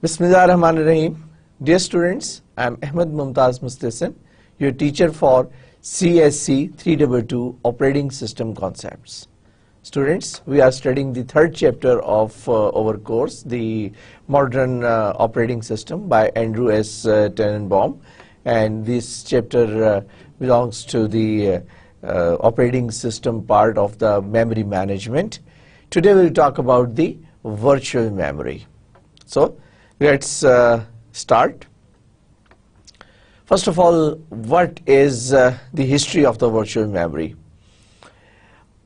Bismillah ar-Rahman ar-Rahim. Dear students, I am Ahmed Mumtaz Mustahsin, your teacher for CSC 322 Operating System Concepts. Students, we are studying the third chapter of our course, the Modern Operating System by Andrew S. Tenenbaum, and this chapter belongs to the operating system part of the memory management. Today we will talk about the virtual memory. So let's start. First of all, what is the history of the virtual memory?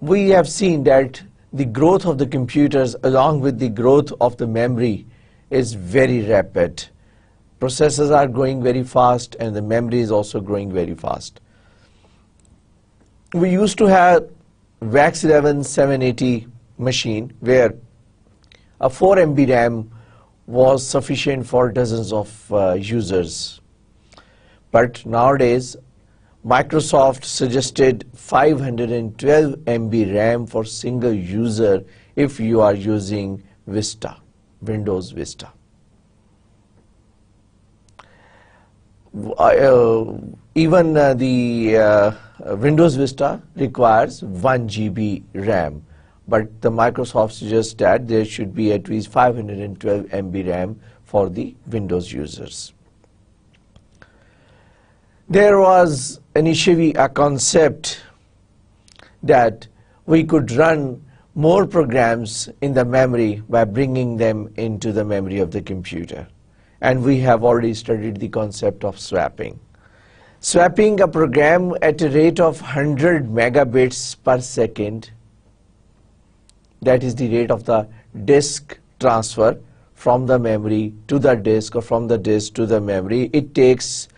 We have seen that the growth of the computers along with the growth of the memory is very rapid. Processors are growing very fast and the memory is also growing very fast. We used to have VAX 11 780 machine where a 4 MB RAM was sufficient for dozens of users. But nowadays, Microsoft suggested 512 MB RAM for single user if you are using Vista, Windows Vista. Even the Windows Vista requires 1 GB RAM. But the Microsoft suggests that there should be at least 512 MB RAM for the Windows users. There was initially a concept that we could run more programs in the memory by bringing them into the memory of the computer. And we have already studied the concept of swapping. Swapping a program at a rate of 100 megabits per second, that is the rate of the disk transfer from the memory to the disk or from the disk to the memory. It takes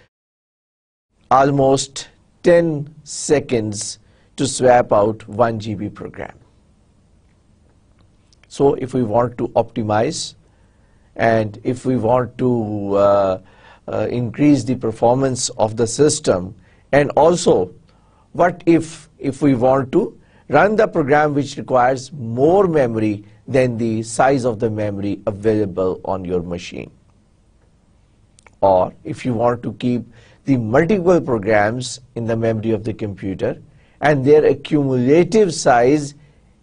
almost 10 seconds to swap out 1 GB program. So if we want to optimize and if we want to increase the performance of the system, and also what if we want to run the program which requires more memory than the size of the memory available on your machine. Or if you want to keep the multiple programs in the memory of the computer and their accumulative size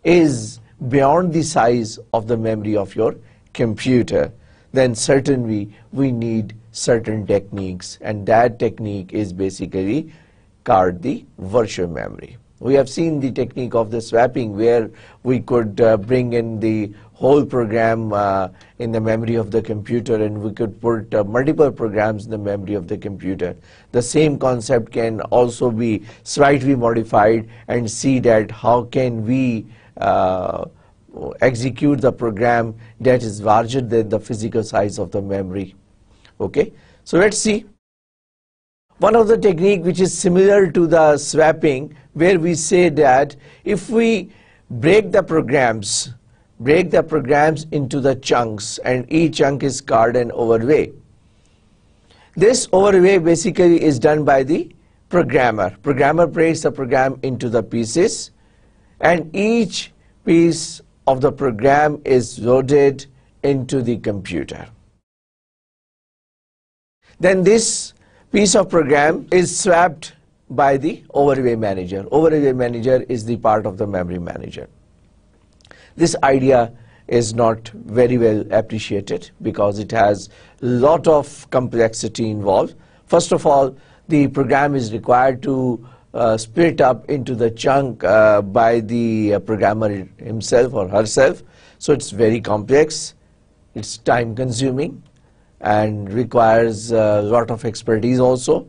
is beyond the size of the memory of your computer, then certainly we need certain techniques, and that technique is basically called the virtual memory. We have seen the technique of the swapping where we could bring in the whole program in the memory of the computer, and we could put multiple programs in the memory of the computer. The same concept can also be slightly modified and see that how can we execute the program that is larger than the physical size of the memory. Okay, so let's see. One of the technique which is similar to the swapping, where we say that if we break the programs into the chunks, and each chunk is called an overlay. This overlay basically is done by the programmer. Programmer breaks the program into the pieces, and each piece of the program is loaded into the computer. Then this piece of program is swapped by the overlay manager. Overlay manager is the part of the memory manager. This idea is not very well appreciated because it has a lot of complexity involved. First of all, the program is required to split up into the chunk by the programmer himself or herself. So it's very complex, it's time consuming, and requires a lot of expertise also.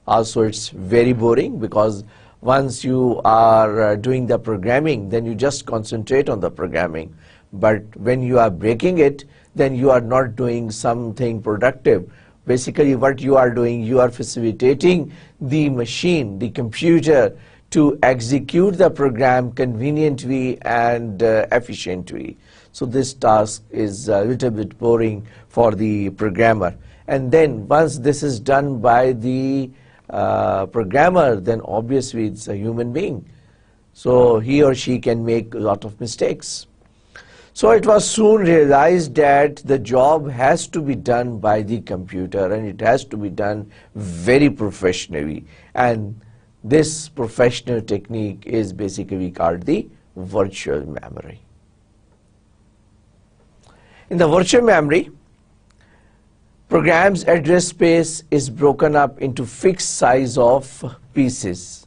Also, it's very boring because once you are doing the programming, then you just concentrate on the programming. But when you are breaking it, then you are not doing something productive. Basically, what you are doing, you are facilitating the machine, the computer, to execute the program conveniently and efficiently. So this task is a little bit boring for the programmer. And then once this is done by the programmer, then obviously it's a human being. So he or she can make a lot of mistakes. So it was soon realized that the job has to be done by the computer, and it has to be done very professionally, and this professional technique is basically called the virtual memory. In the virtual memory, program's address space is broken up into fixed size of pieces.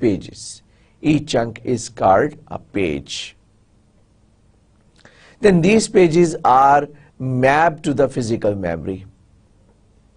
pages. Each chunk is called a page. Then these pages are mapped to the physical memory.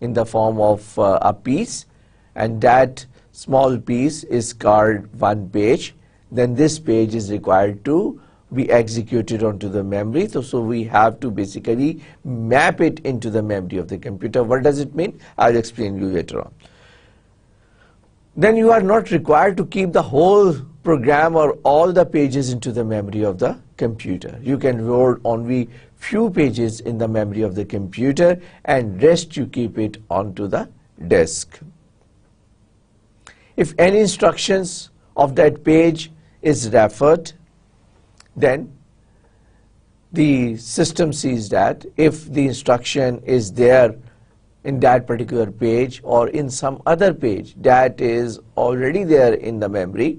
in the form of a piece, and that small piece is called one page. Then this page is required to be executed onto the memory. So we have to basically map it into the memory of the computer. What does it mean? I'll explain you later on. Then you are not required to keep the whole program or all the pages into the memory of the computer. You can load only few pages in the memory of the computer, and rest you keep it onto the disk. If any instructions of that page is referred, then the system sees that if the instruction is there in that particular page or in some other page that is already there in the memory.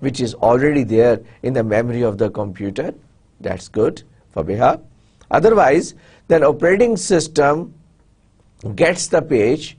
which is already there in the memory of the computer, that's good for Beha. Otherwise, then operating system gets the page.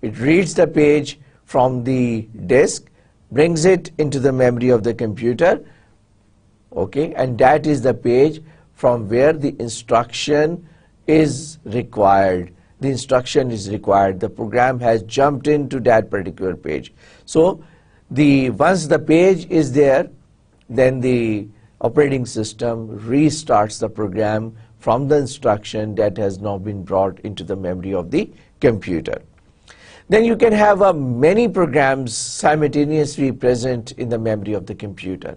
It reads the page from the disk, brings it into the memory of the computer. Okay, and that is the page from where the instruction is required. The instruction is required. The program has jumped into that particular page. So once the page is there, then the operating system restarts the program from the instruction that has now been brought into the memory of the computer. Then you can have many programs simultaneously present in the memory of the computer.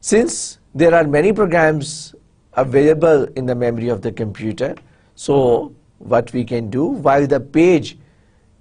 Since there are many programs available in the memory of the computer, so what we can do, while the page,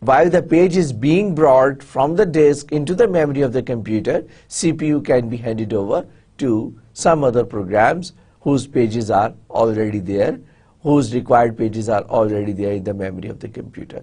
while the page is being brought from the disk into the memory of the computer, CPU can be handed over to some other programs whose pages are already there, whose required pages are already there in the memory of the computer.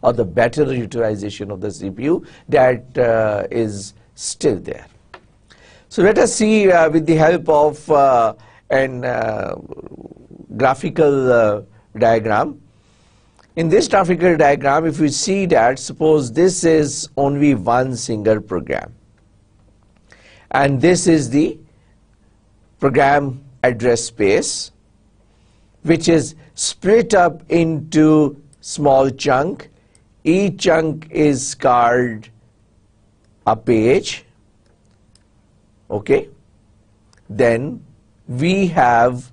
or the better utilization of the CPU, that is still there. So let us see with the help of an graphical diagram. In this graphical diagram, if we see that, suppose this is only one single program, and this is the program address space, which is split up into small chunk. Each chunk is called a page. Okay, then we have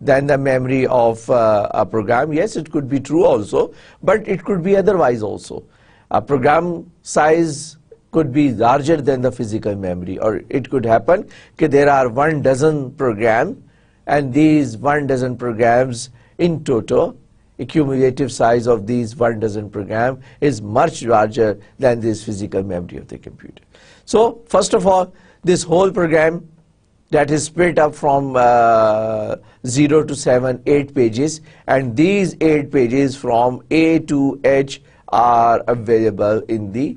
than the memory of a program. Yes, it could be true also, but it could be otherwise also. A program size could be larger than the physical memory, or it could happen that there are 12 programs, and these 12 programs in total, accumulative size of these 12 programs is much larger than this physical memory of the computer. So first of all, this whole program that is split up from 0 to 7, 8 pages, and these 8 pages from A to H are available in the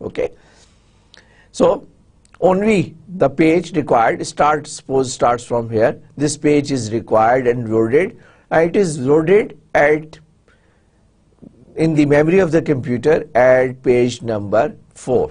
Okay. So only the page required suppose starts from here. This page is required and loaded, and it is loaded in the memory of the computer at page number 4.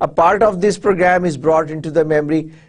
A part of this program is brought into the memory.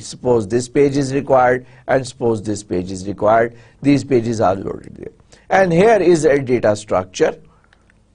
suppose this page is required and suppose this page is required. These pages are loaded there. And here is a data structure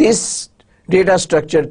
This data structure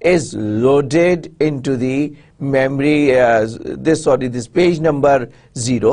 is loaded into the memory, this page number 0.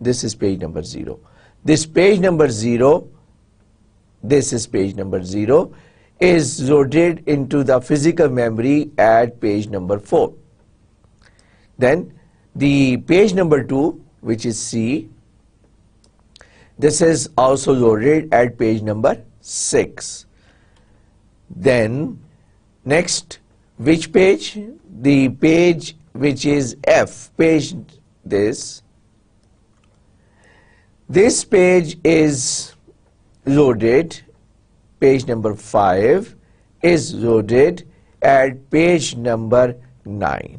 This is page number 0. This page number 0, this is page number 0 is loaded into the physical memory at page number 4. Then the page number 2, which is C, this is also loaded at page number 6. Then next, which page? The page which is F, page this. This page is loaded, page number 5 is loaded at page number 9.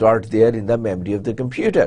not there in the memory of the computer.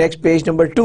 next page number 2,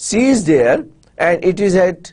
C is there and it is at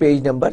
page number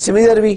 Similarly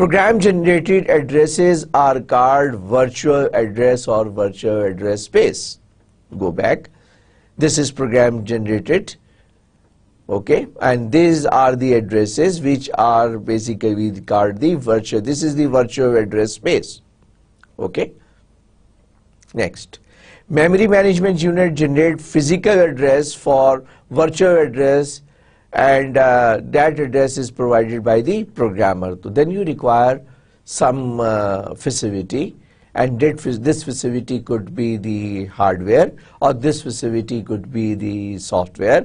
Program generated addresses are called virtual address or virtual address space. Go back. This is program generated. Okay, and these are the addresses which are basically called the virtual. This is the virtual address space. Okay. Next, memory management unit generate physical address for virtual address and that address is provided by the programmer. So then you require some facility and this facility could be the hardware or this facility could be the software.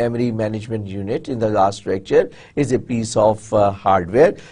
memory management unit in the last lecture is a piece of hardware.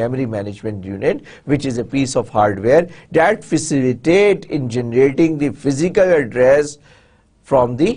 memory management unit which is a piece of hardware that facilitate in generating the physical address from the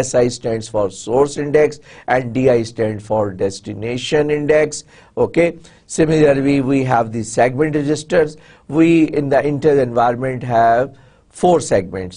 SI stands for source index and DI stands for destination index. Okay, similarly we have the segment registers. We in the Intel environment have 4 segments.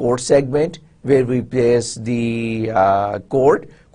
Code segment where we place the code.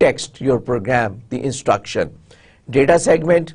Text, your program, the instruction. Data segment.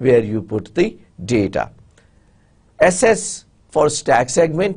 where you put the data. SS for stack segment.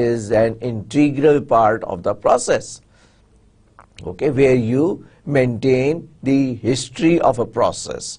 is an integral part of the process. Okay, where you maintain the history of a process.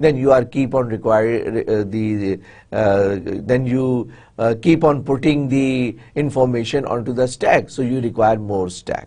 then you are keep on require then you keep on putting the information onto the stack, so you require more stack.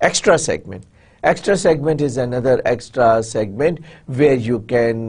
extra segment. Extra segment is another extra segment where you can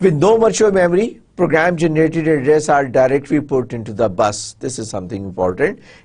With no virtual memory, program generated address are directly put into the bus. This is something important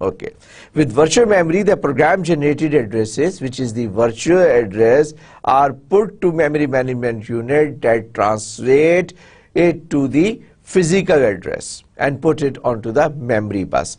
Okay. With virtual memory, the program generated addresses, which is the virtual address, are put to memory management unit that translate it to the physical address and put it onto the memory bus.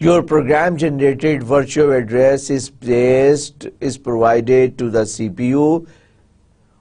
Your program generated virtual address is provided to the CPU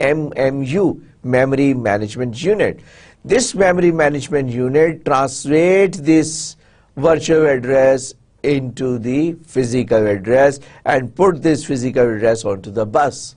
MMU, Memory Management Unit. This Memory Management Unit translates this virtual address into the physical address and put this physical address onto the bus.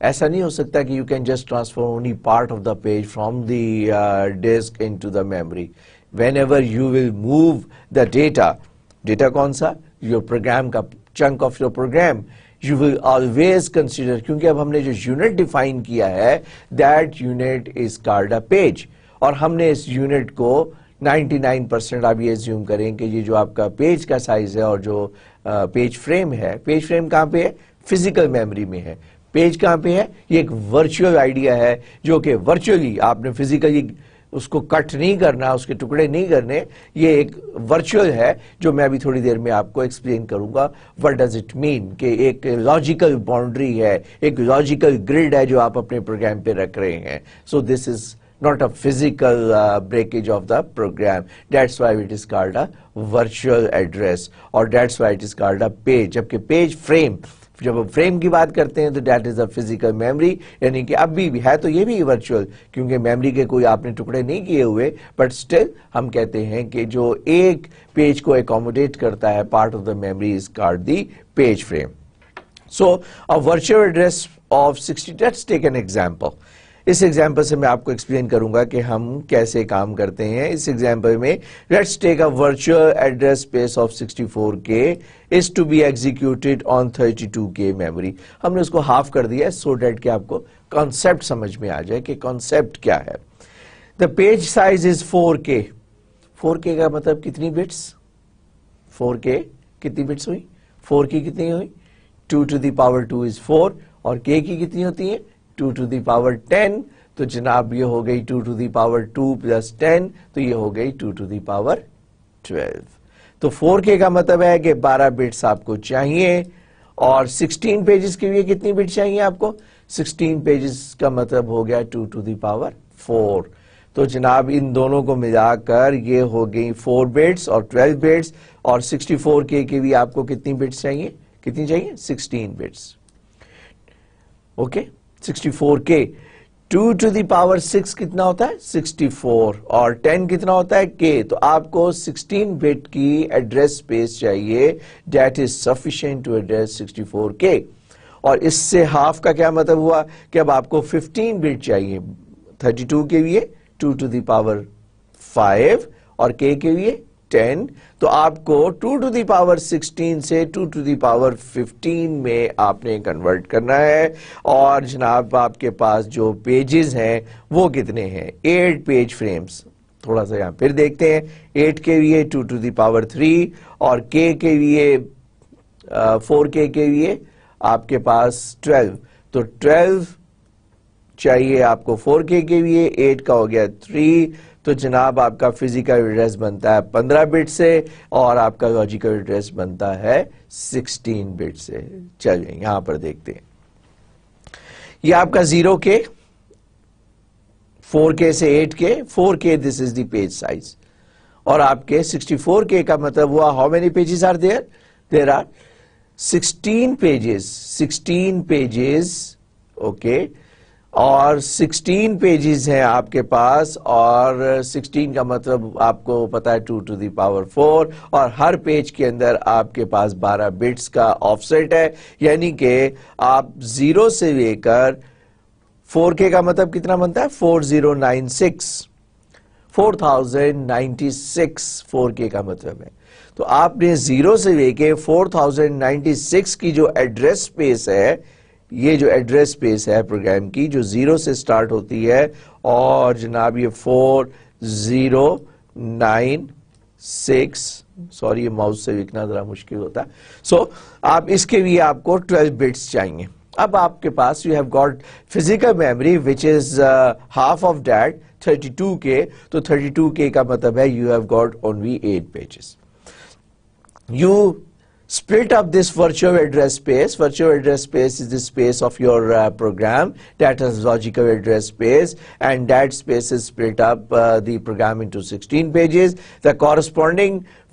ایسا نہیں ہو سکتا کہ you can just transfer only part of the page from the disk into the memory. Whenever you will move the data کون سا؟ Your program کا chunk of your program. You will always consider, کیونکہ اب ہم نے جو unit define کیا ہے that unit is called a page, اور ہم نے اس یونٹ کو 99% آپ یہ اسیوم کریں کہ یہ جو آپ کا پیج کا سائز ہے اور جو پیج فریم ہے، پیج فریم کہاں پہ ہے؟ فزیکل میموری میں ہے. پیج کہاں پہ ہے؟ یہ ایک ورچوئل آئیڈیا ہے جو کہ ورچولی آپ نے فزیکلی اس کو کٹ نہیں کرنا، اس کے ٹکڑے نہیں کرنے. یہ ایک ورچوئل ہے جو میں ابھی تھوڑی دیر میں آپ کو ایکسپلین کروں گا. what does it mean کہ ایک لاجیکل باؤنڈری ہے، ایک لاجیکل گرڈ ہے جو آپ اپنے پروگرام پہ رکھ رہے ہیں. so this is not a physical breakage of the program. That's why it is called a virtual address, or that's why it is called a page. جبکہ پیج فریم، جب ہم فریم کی بات کرتے ہیں تو that is a physical memory, یعنی کہ اب بھی ہے تو یہ بھی ورچوئل، کیونکہ میموری کے کوئی آپ نے ٹکڑے نہیں کیے ہوئے، بٹ اسٹل ہم کہتے ہیں کہ جو ایک پیج کو ایکوموڈیٹ کرتا ہے، part of the memory is called the page frame. So a virtual address of 60. Let's take an example. اس ایگزامپل سے میں آپ کو ایکسپلین کروں گا کہ ہم کیسے کام کرتے ہیں. اس ایگزامپل میں let's take a virtual address space of 64K is to be executed on 32K memory. ہم نے اس کو ہاف کر دیا سو دیٹ کہ آپ کو کانسیپٹ سمجھ میں آ جائے کہ کانسیپٹ کیا ہے. The page size is 4K. 4K کا مطلب کتنی بٹس؟ 4K کتنی بٹس ہوئی؟ 4 کی کتنی ہوئی؟ 2 to the power 2 is 4. اور K کی کتنی ہوتی ہے؟ 2 to the power 10. تو جناب یہ ہو گئی 2 to the power 2 plus 10, تو یہ ہو گئی 2 to the power 12. تو 4K کا مطلب ہے کہ 12 بٹس آپ کو چاہیے، اور 16 پیجز کے لیے کتنی بٹ چاہیے آپ کو؟ 16 پیجز کا مطلب ہو گیا 2 to the power 4. تو جناب ان دونوں کو ملا کر یہ ہو گئی 4 بٹس اور 12 بٹس، اور 64K کے بھی آپ کو کتنی بٹس چاہیے؟ کتنی چاہیے؟ 16 bits. Okay 64K. 2 to the power 6 کتنا ہوتا ہے؟ 64. اور 10 کتنا ہوتا ہے؟ K. تو آپ کو 16 بٹ کی ایڈریس اسپیس چاہیے that is sufficient to address 64K. اور اس سے ہاف کا کیا مطلب ہوا کہ اب آپ کو 15 بٹ چاہیے. 32 کے لیے 2 to the power 5 اور K کے لیے 10. تو آپ کو 2 to the power 16 سے 2 to the power 15 میں آپ نے کنورٹ کرنا ہے. اور جناب آپ کے پاس جو پیجز ہیں وہ کتنے ہیں؟ 8 پیج فریمز. تھوڑا سا یہاں پھر دیکھتے ہیں. 8 کے لیے 2 to the power 3 اور K کے لیے 4K کے لیے آپ کے پاس 12. تو 12 چاہیے آپ کو 4K کے لیے، 8 کا ہو گیا 3. تو جناب آپ کا فزیکل ایڈریس بنتا ہے 15 بٹ سے، اور آپ کا لاجیکل ایڈریس بنتا ہے 16 بٹ سے. چلیے یہاں پر دیکھتے ہیں. یہ آپ کا 0K، 4K سے 8K. 4K this is the page size. اور آپ کے 64K کا مطلب ہوا how many pages are there? There are 16 pages. 16 pages. Okay. اور 16 پیجز ہیں آپ کے پاس، اور 16 کا مطلب آپ کو پتا ہے 2 to the power 4. اور ہر پیج کے اندر آپ کے پاس 12 بٹس کا آف سیٹ ہے، یعنی کہ آپ 0 سے لے کر 4K کا مطلب کتنا بنتا ہے؟ 4096. 4096 4K کا مطلب ہے. تو آپ نے 0 سے لے کے 4096 کی جو ایڈریس اسپیس ہے، یہ جو ایڈریس اسپیس ہے پروگرام کی، جو 0 سے سٹارٹ ہوتی ہے اور جناب یہ 4096، سوری یہ ماؤس سے لکھنا ذرا مشکل ہوتا ہے. سو آپ اس کے لیے آپ کو 12 بٹس چاہیے. اب آپ کے پاس you have got physical memory which is half of that 32K. تو 32K کا مطلب ہے you have got only 8 pages. You split up this virtual address space. Virtual address space is the space of your program that has logical address space, and that space is split up the program into 16 pages. The corresponding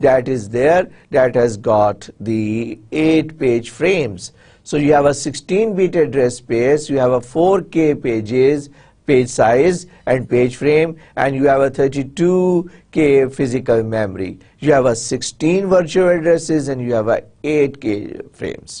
that is there, that has got the 8 page frames. So you have a 16 bit address space, you have a 4K pages, page size and page frame, and you have a 32K physical memory. You have a 16 virtual addresses and you have a 8K frames.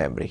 memory,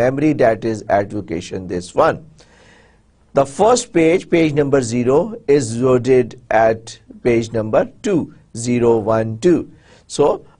memory, that is at location this one. The first page, page number 0, is loaded at page number 2, 0, 1, 2. So,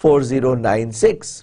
4096,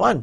1.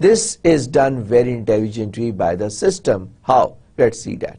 This is done very intelligently by the system. How? Let's see that.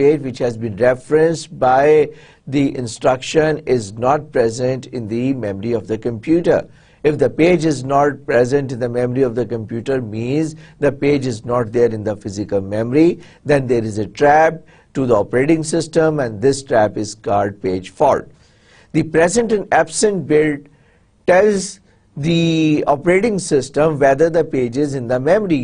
page which has been referenced by the instruction is not present in the memory of the computer. If the page is not present in the memory of the computer, means the page is not there in the physical memory, then there is a trap to the operating system, and this trap is called page fault. The present and absent bit tells the operating system whether the page is in the memory.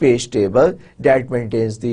page table that maintains the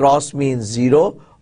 Cross means 0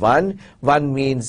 1. 1 means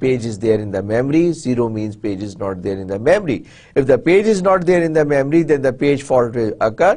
page is there in the memory, 0 means page is not there in the memory. If the page is not there in the memory, then the page fault will occur,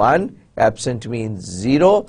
1, absent means 0.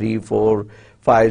3 4 5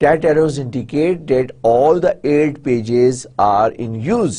that arrows indicate that all the 8 pages are in use.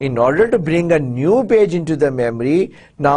In order to bring a new page into the memory, now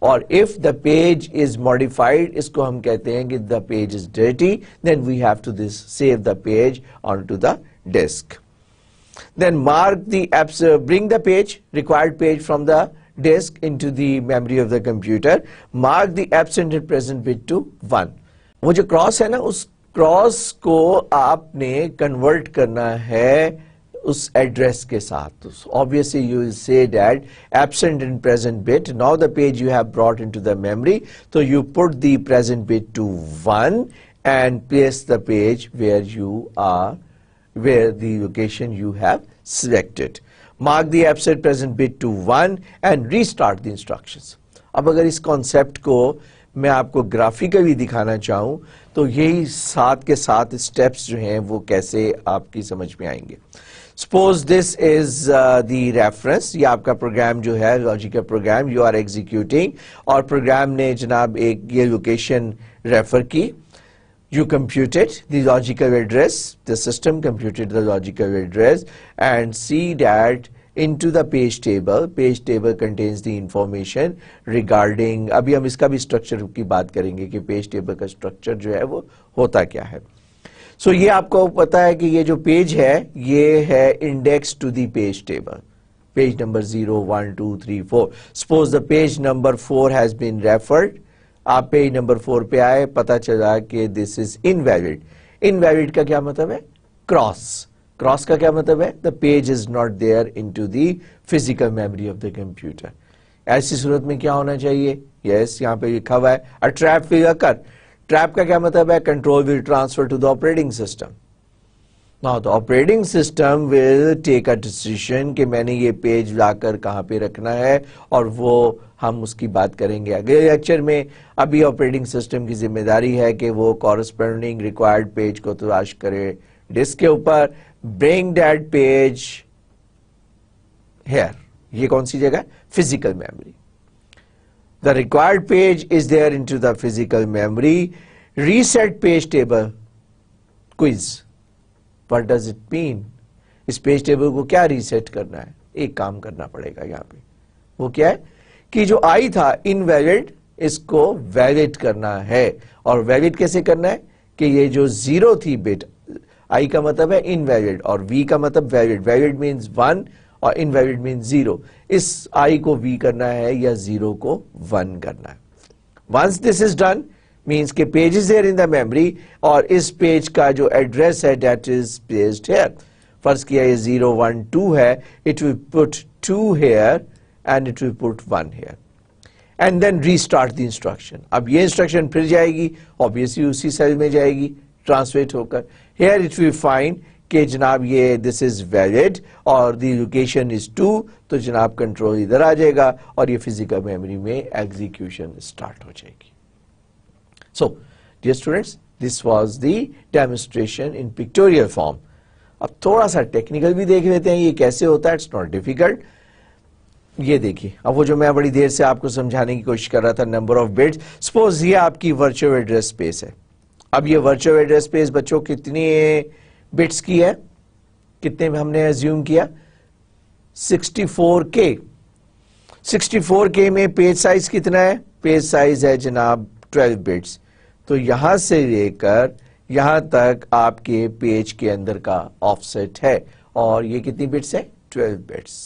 اور if the page is modified, اس کو ہم کہتے ہیں کہ the page is dirty, then we have to save the page onto the disk. Then mark the bring the page, required page from the disk into the memory of the computer. Mark the absent and present bit to 1. وہ جو cross ہے نا, اس cross کو آپ نے convert کرنا ہے اس address کے ساتھ. Obviously you will say that absent and present bit, now the page you have brought into the memory, so you put the present bit to 1 and place the page where you are, where the location you have selected. Mark the absent present bit to 1 and restart the instructions. اب اگر اس concept کو میں آپ کو graphically دکھانا چاہوں تو یہی ساتھ کے ساتھ اسٹیپس جو ہیں وہ کیسے آپ کی سمجھ میں آئیں گے. Suppose this is the reference, یہ آپ کا پروگرام جو ہے logical program you are executing, اور پروگرام نے جناب ایک یہ لوکیشن ریفر کی. You computed the logical address, the system computed the logical address and see that into the page table contains the information regarding, ابھی ہم اس کا بھی structure کی بات کریں گے کہ page table کا structure جو ہے وہ ہوتا کیا ہے. So یہ آپ کو پتا ہے کہ یہ جو پیج ہے یہ ہے index to the page table, page number 0, 1, 2, 3, 4. Suppose the page number 4 has been referred. آپ پیج نمبر 4 پہ آئے, پتا چلا کہ this is invalid. Invalid کا کیا مطلب ہے؟ Cross. Cross کا کیا مطلب ہے؟ The page is not there into the physical memory of the computer. ایسی صورت میں کیا ہونا چاہیے؟ Yes, یہاں پہ لکھا ہوا ہے a trap will occur. Trap کا کیا مطلب ہے؟ Control will transfer to the operating system. Now the operating system will take a decision کہ میں نے یہ پیج لا کر کہاں پہ رکھنا ہے, اور وہ ہم اس کی بات کریں گے اگلے لیکچر میں. ابھی آپریٹنگ سسٹم کی ذمہ داری ہے کہ وہ کورسپونڈنگ ریکوائرڈ پیج کو تلاش کرے ڈسک کے اوپر. Bring that page here. یہ کون سی جگہ ہے؟ Physical memory. The required page is there into the physical memory. Reset page table. Quiz. What does it mean? اس پیج ٹیبل کو کیا ریسیٹ کرنا ہے؟ ایک کام کرنا پڑے گا یہاں پہ. وہ کیا ہے کہ جو آئی تھا انویلڈ, اس کو ویلڈ کرنا ہے. اور ویلڈ کیسے کرنا ہے کہ یہ جو 0 تھی بٹ, آئی کا مطلب ہے انویلڈ اور وی کا مطلب ویلڈ. ویلڈ مینز 1 اور انویلڈ مینز 0. اس آئی کو وی کرنا ہے یا 0 کو 1 کرنا ہے. Once this is done, means کہ page is there in the memory, اور اس پیج کا جو ایڈریس ہے that is placed here. فرض کیا یہ 0, 1, 2 ہے, it will put 2 here and it will put 1 here. And then restart the instruction. اب یہ instruction پھر جائے گی, obviously اسی سیل میں جائے گی ٹرانسلیٹ ہو کر. Here it will find کہ جناب یہ this is valid اور the location is 2, تو جناب کنٹرول ادھر آ جائے گا اور یہ فزیکل میموری میں ایگزیکیوشن اسٹارٹ ہو جائے گی. So, dear students, this was the demonstration in pictorial form. اب تھوڑا سا ٹیکنیکل بھی دیکھ لیتے ہیں یہ کیسے ہوتا ہے. It's not difficult. یہ دیکھیے, اب وہ جو میں بڑی دیر سے آپ کو سمجھانے کی کوشش کر رہا تھا, نمبر آف بٹس. سپوز یہ آپ کی ورچوئل ایڈریس اسپیس ہے. اب یہ ورچوئل ایڈریس اسپیس بچوں کتنی بٹس کی ہے؟ کتنے ہم نے ایزیوم کیا؟ 64K. 64K میں پیج سائز کتنا ہے؟ پیج سائز ہے جناب 12 بٹس. تو یہاں سے لے کر یہاں تک آپ کے پیج کے اندر کا آف سیٹ ہے, اور یہ کتنی بٹس ہے؟ 12 بٹس.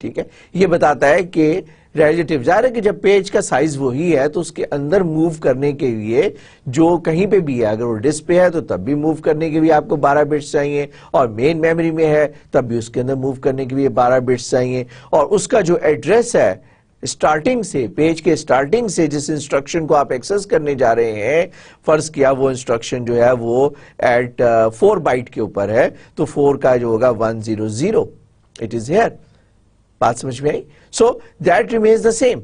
ٹھیک ہے, یہ بتاتا ہے کہ ریلیٹیو, ظاہر ہے کہ جب پیج کا سائز وہی ہے تو اس کے اندر موو کرنے کے لیے جو کہیں پہ بھی ہے, اگر وہ ڈسک پہ ہے تو تب بھی موو کرنے کے لیے آپ کو 12 بٹس چاہیے, اور مین میموری میں ہے تب بھی اس کے اندر موو کرنے کے لیے 12 بٹس چاہیے. اور اس کا جو ایڈریس ہے اسٹارٹنگ سے, پیج کے اسٹارٹنگ سے جس انسٹرکشن کو آپ ایکسس کرنے جا رہے ہیں, فرض کیا وہ انسٹرکشن جو ہے وہ ایٹ 4 بائٹ کے اوپر ہے, تو 4 کا جو ہوگا 100, it is here. بات سمجھ میں آئی؟ So that remains the same.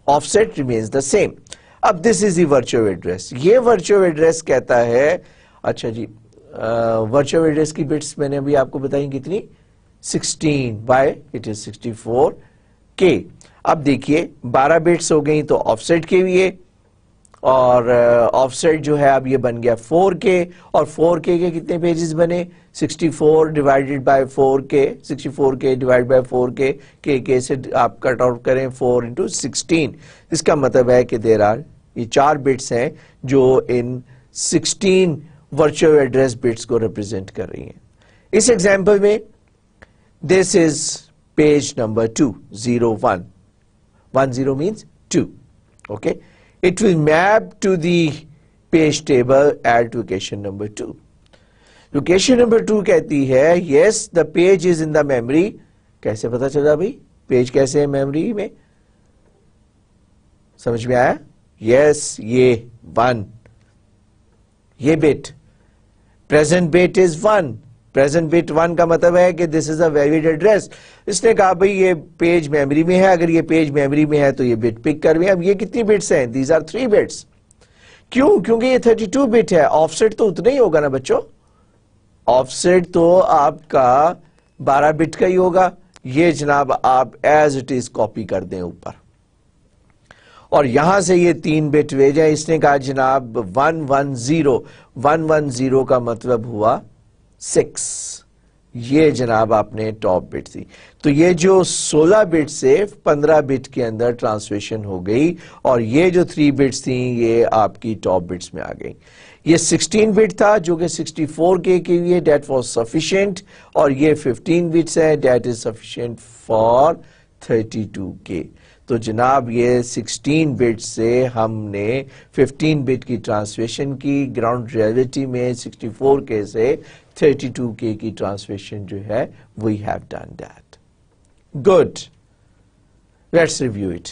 Offset remains the same. اب this is the virtual address. یہ virtual address کہتا ہے, اچھا جی, virtual address کی bits میں نے ابھی آپ کو بتائیں کتنی؟ 16 by it is 64K. اب دیکھیے 12 بٹس ہو گئی تو آف سیٹ کے لیے, اور آف سیٹ جو ہے اب یہ بن گیا 4K اور 4K کے کتنے پیجز بنے 64 divided by 4K 64K divide by 4K کے سے آپ کٹ آؤٹ کریں 4 انٹو 16 اس کا مطلب ہے کہ دیر آر یہ 4 بٹس ہیں جو ان 16 ورچوئل ایڈریس بٹس کو ریپرزینٹ کر رہی ہیں. اس ایگزامپل میں this is page number 2 0 1 10 means 2 okay it will map to the page table at location number 2 location number 2 کہتی ہے yes the page is in the memory کیسے پتا چلا بھئی پیج کیسے ہے میموری میں سمجھ میں آیا yes یہ 1 یہ bit present bit is 1 present bit 1 کا مطلب ہے کہ this is a valid address اس نے کہا بھئی یہ پیج میموری میں ہے اگر یہ پیج میموری میں ہے تو یہ bit پک کر بھی اب یہ کتنی bits ہیں these are 3 bits کیوں کیونکہ یہ 32 bit ہے offset تو اتنا ہی ہوگا نا بچوں offset تو آپ کا 12 bit کا ہی ہوگا یہ جناب آپ as it is copy کر دیں اوپر اور یہاں سے یہ 3 bit بھیجیں اس نے کہا جناب 110 کا مطلب ہوا 6 یہ جناب آپ نے ٹاپ بٹ تھی تو یہ جو 16 بٹ سے 15 بٹ کے اندر ٹرانسلیشن ہو گئی اور یہ جو 3 بٹس تھیں یہ آپ کی ٹاپ بٹس میں آ گئی یہ 16 بٹ تھا جو کہ 64K کے لیے that was sufficient اور یہ 15 بٹس ہے that is sufficient for 32K تو جناب یہ 16 بٹ سے ہم نے 15 بٹ کی ٹرانسلیشن کی گراؤنڈ ریئلٹی میں 64K سے 32K کی ٹرانسلیشن جو ہے we have done that good let's review it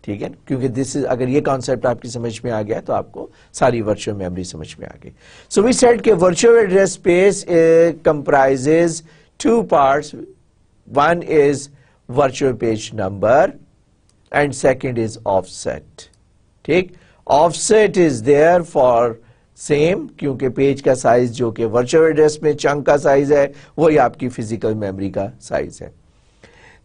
ٹھیک ہے کیونکہ this is اگر یہ کانسیپٹ آپ کی سمجھ میں آ گیا تو آپ کو ساری ورچوئل میموری سمجھ میں آ گئی so we said کہ virtual address space comprises 2 parts one is virtual page number and second is offset ٹھیک offset is there for same کیونکہ پیج کا سائز جو کہ ورچوئل ایڈریس میں چنک کا سائز ہے وہی آپ کی فزیکل میموری کا سائز ہے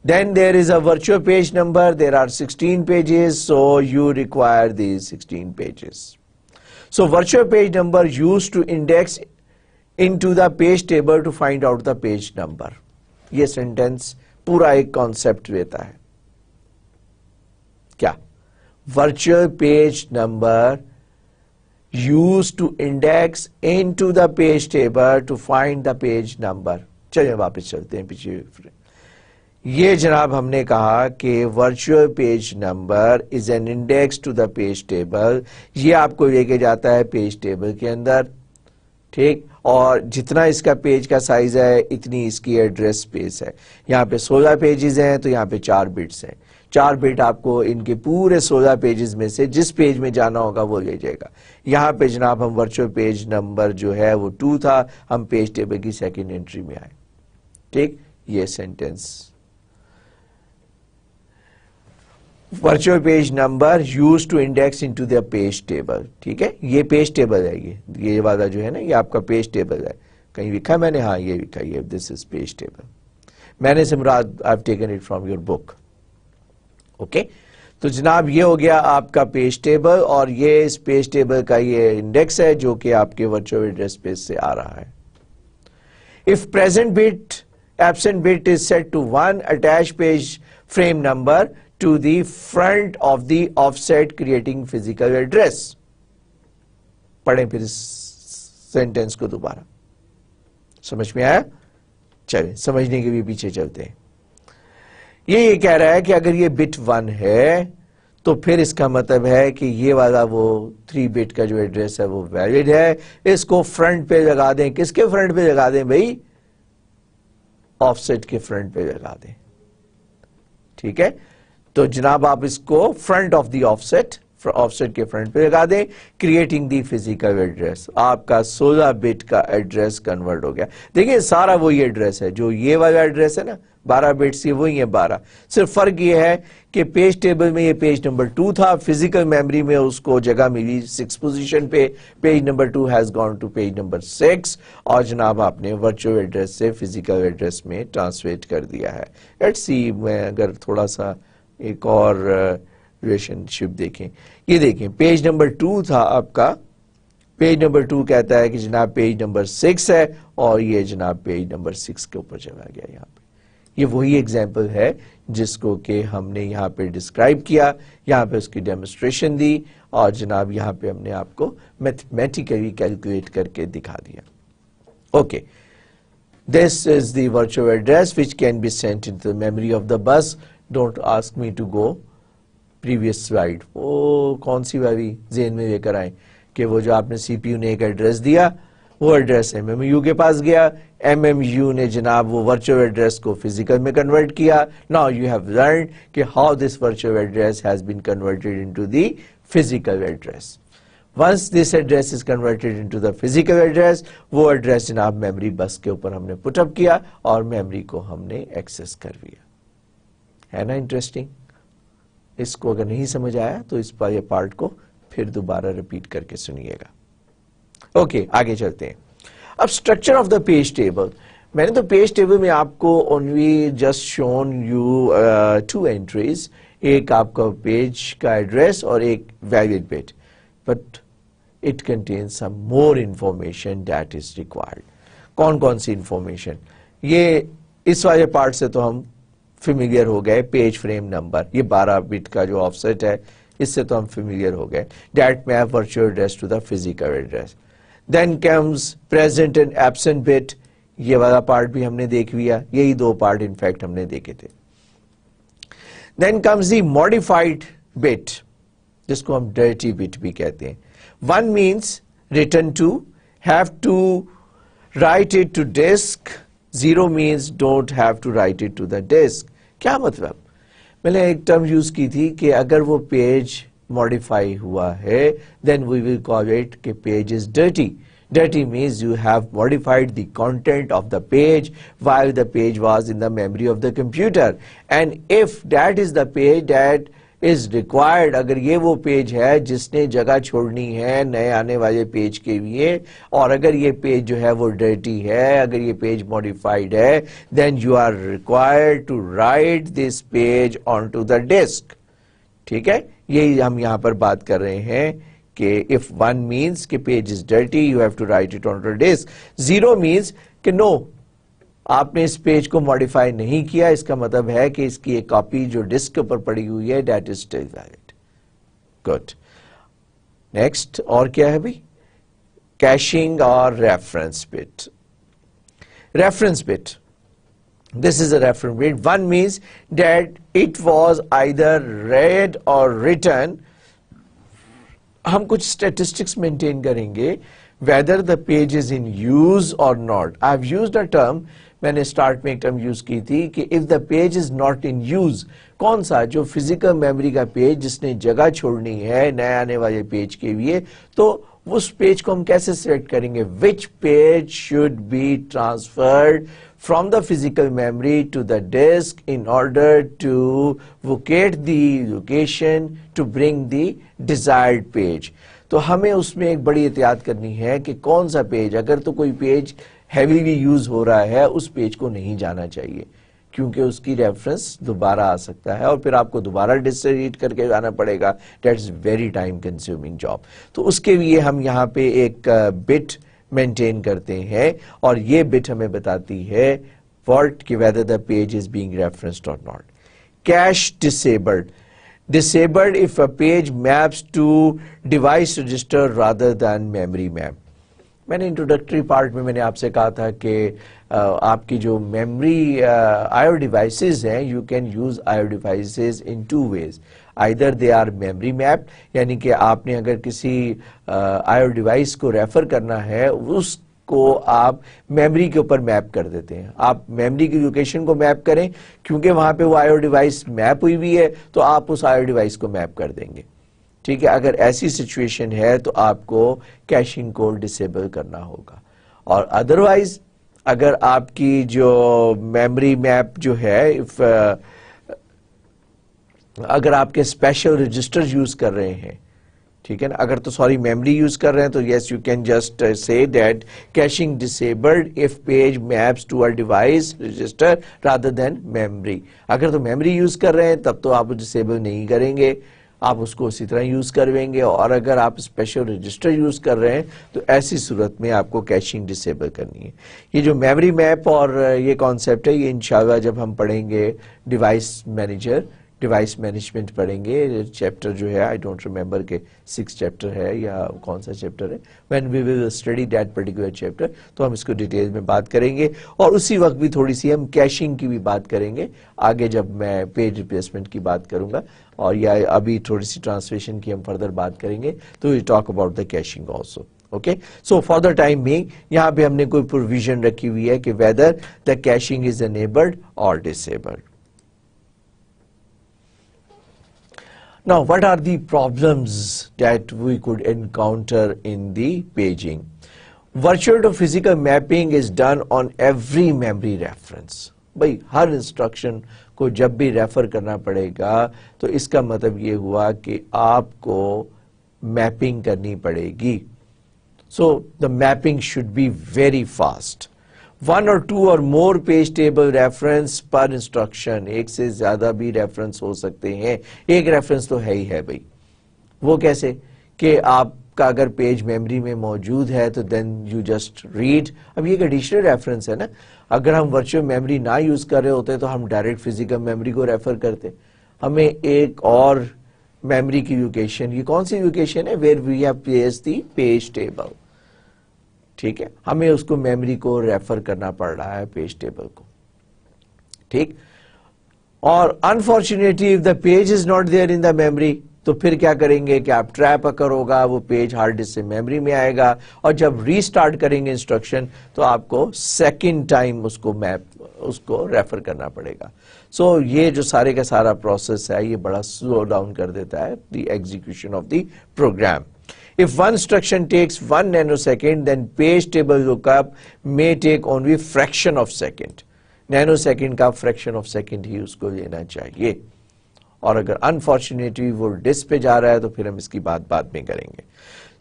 then there is a virtual page number there are 16 pages so you require these 16 pages so virtual page number used to index into the page table to find out the page number یہ sentence پورا ایک concept دیتا ہے کیا virtual page number used to index into the page table to find the page number چلیں واپس چلتے ہیں پیچھے یہ جناب ہم نے کہا کہ virtual page number is an index to the page table یہ آپ کو لے کے جاتا ہے پیج ٹیبل کے اندر ٹھیک اور جتنا اس کا پیج کا سائز ہے اتنی اس کی ایڈریس سپیس ہے یہاں پہ 16 پیجز ہیں تو یہاں پہ 4 بٹس ہیں 4 بٹ آپ کو ان کے پورے 16 پیجز میں سے جس پیج میں جانا ہوگا وہ لے جائے گا یہاں پہ جناب ہم ورچوئل پیج نمبر جو ہے وہ 2 تھا ہم پیج ٹیبل کی سیکنڈ انٹری میں آئے ٹھیک یہ sentence virtual page number use to index into the page table ٹھیک ہے یہ پیج ٹیبل ہے یہ والا جو ہے نا یہ آپ کا پیج ٹیبل ہے کہیں لکھا میں نے ہاں یہ لکھا یہ دس از پیج ٹیبل میں نے سے مراد I have taken it from your book okay تو جناب یہ ہو گیا آپ کا پیج ٹیبل اور یہ اس پیج ٹیبل کا یہ انڈیکس ہے جو کہ آپ کے ورچوئل ایڈریس اسپیس سے آ رہا ہے if present bit absent bit is set to 1 attach page frame number to the front of the offset creating physical address پڑھیں پھر اس سینٹینس کو دوبارہ سمجھ میں آیا چلیں سمجھنے کے بھی پیچھے چلتے ہیں یہ کہہ رہا ہے کہ اگر یہ بٹ 1 ہے تو پھر اس کا مطلب ہے کہ یہ والا وہ 3 بٹ کا جو ایڈریس ہے وہ ویلڈ ہے اس کو فرنٹ پہ لگا دیں کس کے فرنٹ پہ لگا دیں بھائی آف سیٹ کے فرنٹ پہ لگا دیں ٹھیک ہے تو جناب آپ اس کو front of the offset کے فرنٹ پہ لگا دیں کریٹنگ دی فزیکل ایڈریس آپ کا 16 بٹ کا ایڈریس کنورٹ ہو گیا دیکھیں سارا وہی ایڈریس ہے جو یہ والا ایڈریس ہے نا 12 بٹس یہ وہی ہیں 12 صرف فرق یہ ہے کہ پیج ٹیبل میں یہ پیج نمبر 2 تھا فزیکل میموری میں اس کو جگہ ملی 6 پوزیشن پہ page number 2 has gone to page number 6 اور جناب آپ نے ورچوئل ایڈریس سے فزیکل ایڈریس میں ٹرانسلیٹ کر دیا ہے لیٹس سی میں اگر تھوڑا سا ایک اور ریلیشن شپ دیکھیں. یہ دیکھیں پیج نمبر 2 تھا آپ کا, پیج نمبر 2 کہتا ہے کہ جناب پیج نمبر 6 ہے, اور یہ جناب پیج نمبر 6 کے اوپر چلا گیا. یہاں پہ یہ وہی ایگزامپل ہے جس کو کہ ہم نے یہاں پہ ڈسکرائب کیا, یہاں پہ اس کی ڈیمونسٹریشن دی, اور جناب یہاں پہ ہم نے آپ کو میتھمیٹیکلی کیلکولیٹ کر کے دکھا دیا. Okay, this is the virtual address which can be sent into the memory of the bus. Don't ask me to go previous slide. وہ کون سی والی ذہن میں لے کر آئیں کہ وہ جو آپ نے سی پی یو نے ایک ایڈریس دیا, وہ ایڈریس ایم ایم یو کے پاس گیا, ایم ایم یو نے جناب وہ ورچوئل ایڈریس کو فزیکل میں کنورٹ کیا. Now you have learned کہ how this virtual address has been converted into the physical address. Once this address is converted into the physical address, وہ address جناب memory بس کے اوپر ہم نے پٹ اپ کیا اور میموری کو ہم نے ایکسس کر لیا. ہے نا انٹرسٹنگ؟ اس کو اگر نہیں سمجھ آیا تو اس پر یہ پارٹ کو پھر دوبارہ ریپیٹ کر کے سنیے گا. اوکے, آگے چلتے ہیں. اب structure of the page table. میں نے تو پیج ٹیبل میں آپ کو only just shown you 2 entries, ایک آپ کا پیج کا ایڈریس اور ایک valid but, but it contains some more information that is required. کون کون سی انفارمیشن؟ یہ اس والے پارٹ سے تو ہم فیملیئر ہو گئے. پیج فریم نمبر, یہ 12 بٹ کا جو آف سیٹ ہے, اس سے تو ہم فیملیئر ہو گئے. That map virtual address to the physical address. Then comes present and absent bit. یہ والا پارٹ بھی ہم نے دیکھ لیا. یہی 2 پارٹ انفیکٹ ہم نے دیکھے تھے. Then comes the modified bit, جس کو ہم ڈرٹی بٹ بھی کہتے ہیں. 1 means return to, have to write it to disk. 0 means don't have to write it to the disk. کیا مطلب؟ میں نے ایک ٹرم یوز کی تھی کہ اگر وہ پیج ماڈیفائی ہوا ہے then we will call it کہ page is dirty. Dirty means you have modified the content of the page while the page was in the memory of the computer. And if that is the page that is required, اگر یہ وہ page ہے جس نے جگہ چھوڑنی ہے نئے آنے والے پیج کے لیے, اور اگر یہ پیج جو ہے وہ ڈرٹی ہے, اگر یہ پیج modified ہے, then you are required to write this page onto the disk. ٹھیک ہے, یہی ہم یہاں پر بات کر رہے ہیں کہ if 1 means کہ page is dirty, you have to write it onto the disk. 0 means کہ no, آپ نے اس پیج کو ماڈیفائی نہیں کیا, اس کا مطلب ہے کہ اس کی ایک کاپی جو ڈسک کے اوپر پڑی ہوئی ہے that is still valid. Good. Next, اور کیا ہے بھی؟ کیشنگ اور reference but. Reference but, this is a reference bit. 1 means that it was either read or written. ہم کچھ اسٹیٹسٹکس مینٹین کریں گے whether the page is in use or not. I've used a term, میں نے start میں ایک term use کی تھی کہ if the page is not in use, کون سا؟ جو فزیکل میموری کا پیج جس نے جگہ چھوڑنی ہے نئے آنے والے پیج کے لیے, تو اس پیج کو ہم کیسے سلیکٹ کریں گے؟ which page should be transferred from the physical memory to the disk in order to locate the location to bring the desired page. تو ہمیں اس میں ایک بڑی احتیاط کرنی ہے کہ کون سا پیج, اگر تو کوئی پیج ہیویلی یوز ہو رہا ہے اس پیج کو نہیں جانا چاہیے, کیونکہ اس کی ریفرنس دوبارہ آ سکتا ہے اور پھر آپ کو دوبارہ ڈسلیٹ کر کے جانا پڑے گا. That's very time consuming job. تو اس کے لیے ہم یہاں پہ ایک بٹ مینٹین کرتے ہیں, اور یہ بٹ ہمیں بتاتی ہے what کہ whether the page is being referenced or not. Cache disabled. Disabled if a page maps to device register rather than memory map. میں نے انٹروڈکٹری پارٹ میں نے آپ سے کہا تھا کہ آپ کی جو میموری آئیو ڈیوائسز ہیں, you can use I O devices in 2 ways. Either they are memory mapped, یعنی کہ آپ نے اگر کسی آئیو ڈیوائس کو ریفر کرنا ہے اس کو آپ میموری کے اوپر میپ کر دیتے ہیں. آپ میموری کی لوکیشن کو میپ کریں, کیونکہ وہاں پہ وہ آئیو ڈیوائس میپ ہوئی بھی ہے تو آپ اس آئیو ڈیوائس کو میپ کر دیں گے. ٹھیک ہے, اگر ایسی سچویشن ہے تو آپ کو کیشنگ کو ڈسیبل کرنا ہوگا. اور ادروائز اگر آپ کی جو میموری میپ جو ہے, اگر آپ کے اسپیشل رجسٹر یوز کر رہے ہیں, ٹھیک ہے نا, اگر تو سوری میموری یوز کر رہے ہیں تو yes you can just say that caching disabled if page maps to a device register rather than memory. اگر تو میموری یوز کر رہے ہیں تب تو آپ ڈسیبل نہیں کریں گے, آپ اس کو اسی طرح یوز کریں گے. اور اگر آپ اسپیشل رجسٹر یوز کر رہے ہیں تو ایسی صورت میں آپ کو کیشنگ ڈسیبل کرنی ہے. یہ جو میموری میپ اور یہ کانسیپٹ ہے یہ انشاءاللہ جب ہم پڑھیں گے ڈیوائس مینجمنٹ پڑھیں گے, چیپٹر جو ہے آئی ڈونٹ ریمبر کہ 6 چیپٹر ہے یا کون سا چیپٹر ہے, when we will study that particular chapter تو ہم اس کو ڈیٹیل میں بات کریں گے. اور اسی وقت بھی تھوڑی سی ہم کیشنگ کی بھی بات کریں گے آگے جب میں پیج ریپلیسمنٹ کی بات کروں گا, اور یا ابھی تھوڑی سی ٹرانسلیشن کی ہم فردر بات کریں گے تو we talk about the caching also. Okay, so for the time being یہاں پہ ہم نے کوئی پروویژن رکھی ہوئی ہے کہ whether the caching is enabled or disabled. Now, what are the problems that we could encounter in the paging? Virtual to physical mapping is done on every memory reference. بھائی ہر انسٹرکشن کو جب بھی refer کرنا پڑے گا تو اس کا مطلب یہ ہوا کہ آپ کو میپنگ کرنی پڑے گی. So, the mapping should be very fast. 1 or 2 or more page table reference per instruction. ایک سے زیادہ بھی ریفرنس ہو سکتے ہیں, ایک ریفرنس تو ہے ہی ہے بھائی. وہ کیسے کہ آپ کا اگر پیج میموری میں موجود ہے تو then you just read. اب یہ ایک ایڈیشنل ریفرنس ہے نا, اگر ہم ورچوئل میموری نہ یوز کر رہے ہوتے تو ہم ڈائریکٹ فزیکل میموری کو ریفر کرتے. ہمیں ایک اور میموری کی لوکیشن, یہ کون سی لوکیشن ہے, where we have placed the page table. ٹھیک ہے, ہمیں اس کو میموری کو ریفر کرنا پڑ رہا ہے پیج ٹیبل کو. ٹھیک, اور unfortunately if the page is not there in the memory تو پھر کیا کریں گے کہ آپ ٹریپ اکر ہوگا, وہ پیج ہارڈ ڈسک سے میموری میں آئے گا, اور جب ری اسٹارٹ کریں گے انسٹرکشن تو آپ کو سیکنڈ ٹائم اس کو ریفر کرنا پڑے گا. سو یہ جو سارے کا سارا پروسیس ہے یہ بڑا سلو ڈاؤن کر دیتا ہے the execution of the program. If one instruction takes 1 nanosecond, then page table lookup may take only fraction of second. Nanosecond کا fraction of second ہی اس کو لینا چاہیے. اور اگر unfortunately وہ ڈسک پہ جا رہا ہے تو پھر ہم اس کی بات بعد میں کریں گے.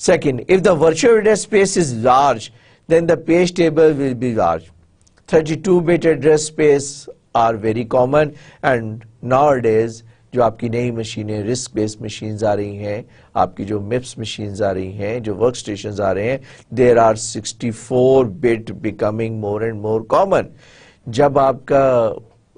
Second, if the virtual address space is large, then the page table will be large. 32-bit address space are very common, and nowadays جو آپ کی نئی مشینیں رسک بیس مشینز آ رہی ہیں, آپ کی جو مپس مشینز آ رہی ہیں, جو ورک سٹیشنز آ رہے ہیں, there are 64-bit becoming more and more common. جب آپ کا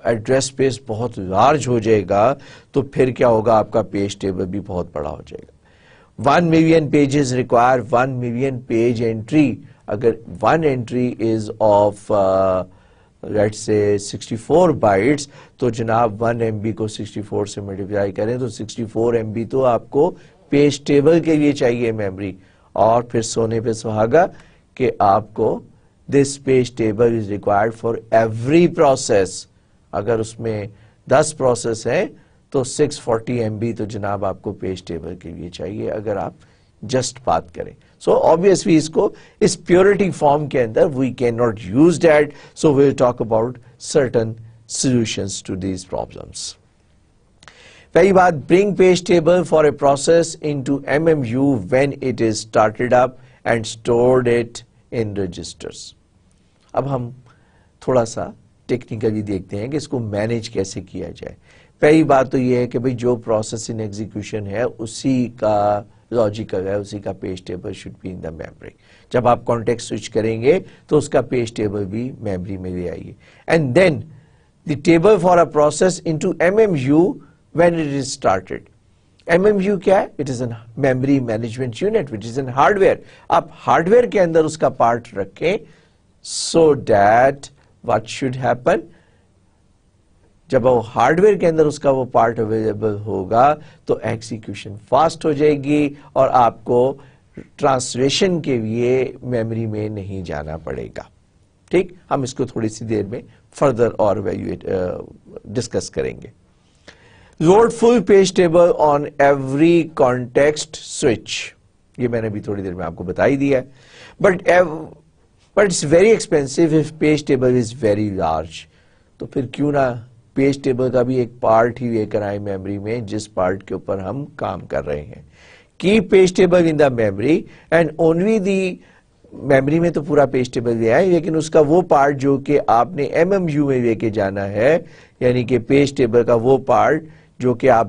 ایڈریس اسپیس بہت لارج ہو جائے گا تو پھر کیا ہوگا, آپ کا پیج ٹیبل بھی بہت بڑا ہو جائے گا. 1 million pages require 1 million page entry. اگر 1 entry is of let's say 64 bytes تو جناب 1 MB کو 64 سے ملٹیپلائی کریں تو 64 MB تو آپ کو پیج ٹیبل کے لیے چاہیے میموری. اور پھر سونے پہ سہاگا کہ آپ کو this page table is required for every process. اگر اس میں 10 پروسیس ہیں تو 640 MB تو جناب آپ کو پیج ٹیبل کے لیے چاہیے اگر آپ جسٹ بات کریں. So obviously اس کو اس پیورٹی فارم کے اندر we cannot use that, so we'll talk about certain solutions to these problems. پہلی بات, bring page table for a process into MMU when it is started up and stored it in registers. اب ہم تھوڑا سا technically دیکھتے ہیں کہ اس کو مینیج کیسے کیا جائے. پہلی بات تو یہ ہے کہ بھئی جو پروسیس ان ایگزیکیوشن ہے اسی کا لاجیکل ہے, اسی کا page table should be in the memory. جب آپ کانٹیکسٹ سوئچ کریں گے تو اس کا پیج ٹیبل بھی میموری میں لے آئیے. And then the table for a process into MMU when it is started. MMU کیا ہے? It is a memory management unit which is in hardware. آپ ہارڈویئر کے اندر اس کا پارٹ رکھیں so that what should happen, جب وہ hardware کے اندر اس کا وہ پارٹ اویلیبل ہوگا تو ایکسیکیوشن فاسٹ ہو جائے گی اور آپ کو ٹرانسلیشن کے لیے میموری میں نہیں جانا پڑے گا. ٹھیک, ہم اس کو تھوڑی سی دیر میں فردر اور ڈسکس کریں گے. Load full page table on every context switch, یہ میں نے بھی تھوڑی دیر میں آپ کو بتا ہی دیا ہے. But it's very expensive if page table is very large. تو پھر کیوں نہ پیج ٹیبل کا بھی ایک پارٹ ہی لے کر آئے میموری میں جس پارٹ کے اوپر ہم کام کر رہے ہیں. Keep page table in the memory and only the memory میں تو پورا پیج ٹیبل لے آئے, لیکن اس کا وہ پارٹ جو کہ آپ نے MMU میں لے کے جانا ہے, یعنی کہ پیج ٹیبل کا وہ پارٹ جو کہ آپ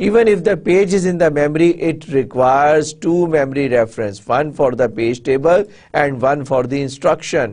even if the page is in the memory, it requires two memory reference, one for the page table and one for the instruction.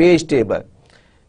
page table.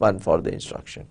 1 for the instruction.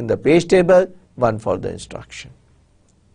in the page table, 1 for the instruction.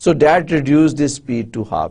so that reduce the speed to half.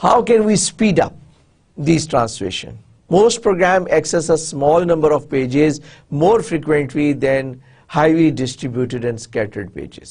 How can we speed up these translation? Most program access a small number of pages more frequently than highly distributed and scattered pages.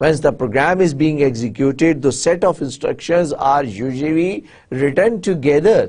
Once the program is being executed, the set of instructions are usually written together.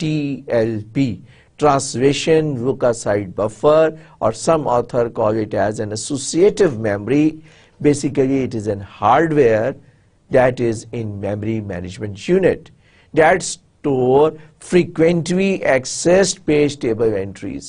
TLB, translation leukocyte buffer, or some author call it as an associative memory. Basically it is an hardware that is in memory management unit that store frequently accessed page table entries.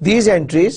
these entries.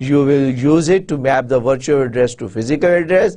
you will use it to map the virtual address to physical address.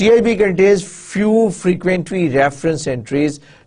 TLB contains few frequently reference entries.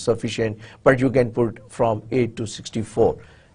sufficient, but you can put from 8 to 64.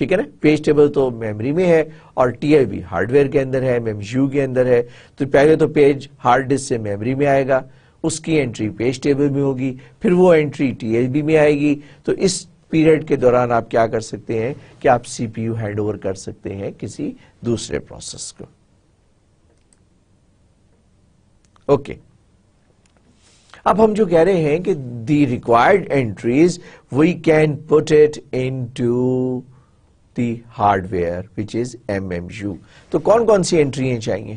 ٹھیک ہے نا. Page table تو memory میں ہے اور T L بھی hard where کے اندر ہے, MMU کے اندر ہے. تو پہلے تو پیج ہارڈ ڈسک سے میموری میں آئے گا, اس کی انٹری پیج ٹیبل میں ہوگی, پھر وہ انٹری ٹی ایل بی میں آئے گی. تو اس پیریڈ کے دوران آپ کیا کر سکتے ہیں کہ آپ سی پی یو ہینڈ اوور کر سکتے ہیں کسی دوسرے پروسیس کو. اوکے, اب ہم جو کہہ رہے ہیں کہ the required entries we can put it into the hardware which is MMU. تو کون کون سی انٹری چاہیے؟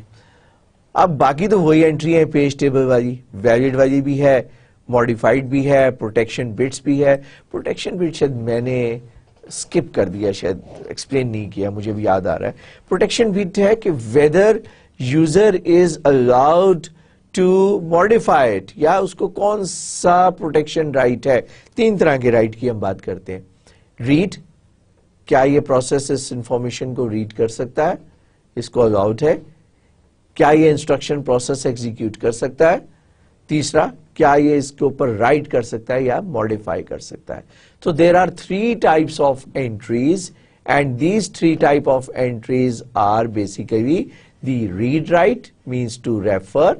اب باقی تو وہی انٹری ہیں پیج ٹیبل والی, ویلڈ والی بھی ہے, ماڈیفائڈ بھی ہے, پروٹیکشن بٹس بھی ہے. پروٹیکشن بٹ شاید میں نے اسکپ کر دیا, شاید ایکسپلین نہیں کیا, مجھے بھی یاد آ رہا ہے. پروٹیکشن بٹ ہے کہ whether user is allowed to modify it, یا اس کو کون سا پروٹیکشن رائٹ ہے. تین طرح کے رائٹ کی ہم بات کرتے ہیں. ریڈ, کیا یہ پروسیس اس انفارمیشن کو ریڈ کر سکتا ہے, اس کو الاؤڈ ہے. کیا یہ انسٹرکشن پروسیس ایگزیکیوٹ کر سکتا ہے. تیسرا, کیا یہ اس کے اوپر رائٹ کر سکتا ہے یا ماڈیفائی کر سکتا ہے. تو there are 3 types of entries and these 3 types of entries are basically the read write means to refer,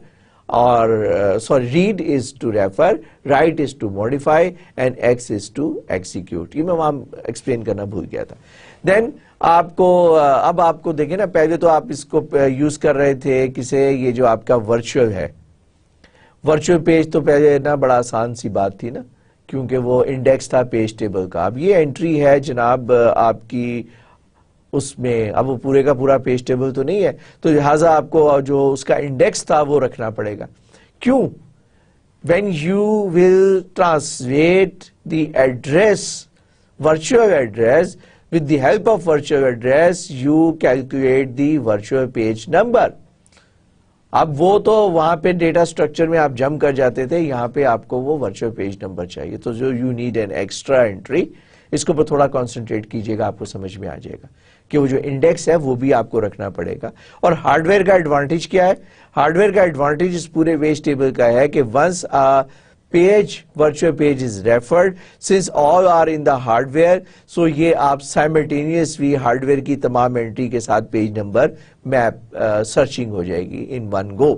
or read is to refer, write is to modify and X is to execute. یہ میں وہاں explain کرنا بھول گیا تھا. دین آپ کو اب آپ کو دیکھیں نا, پہلے تو آپ اس کو یوز کر رہے تھے کسے, یہ جو آپ کا ورچوئل ہے, ورچوئل پیج تو پہلے نا بڑا آسان سی بات تھی نا, کیونکہ وہ انڈیکس تھا پیج ٹیبل کا. اب یہ انٹری ہے جناب آپ کی اس میں, اب وہ پورے کا پورا پیج ٹیبل تو نہیں ہے, تو لہٰذا آپ کو جو اس کا انڈیکس تھا وہ رکھنا پڑے گا. کیوں؟ when you will translate the address, virtual address, with the help of virtual address you calculate the virtual page number. اب وہ تو وہاں پہ ڈیٹا سٹرکچر میں آپ جمپ کر جاتے تھے, یہاں پہ آپ کو وہ ورچوئل پیج نمبر چاہیے. تو جو you need an extra entry, اس کو تھوڑا کانسنٹریٹ کیجئے گا, آپ کو سمجھ میں آ جائے گا کہ وہ جو انڈیکس ہے وہ بھی آپ کو رکھنا پڑے گا. اور ہارڈ ویئر کا ایڈوانٹیج کیا ہے؟ ہارڈ ویئر کا ایڈوانٹیج اس پورے پیج ٹیبل کا ہے کہ once virtual page is referred, since all are in the hardware, so یہ آپ simultaneously ہارڈ ویئر کی تمام انٹری کے ساتھ پیج نمبر میپ سرچنگ ہو جائے گی in one go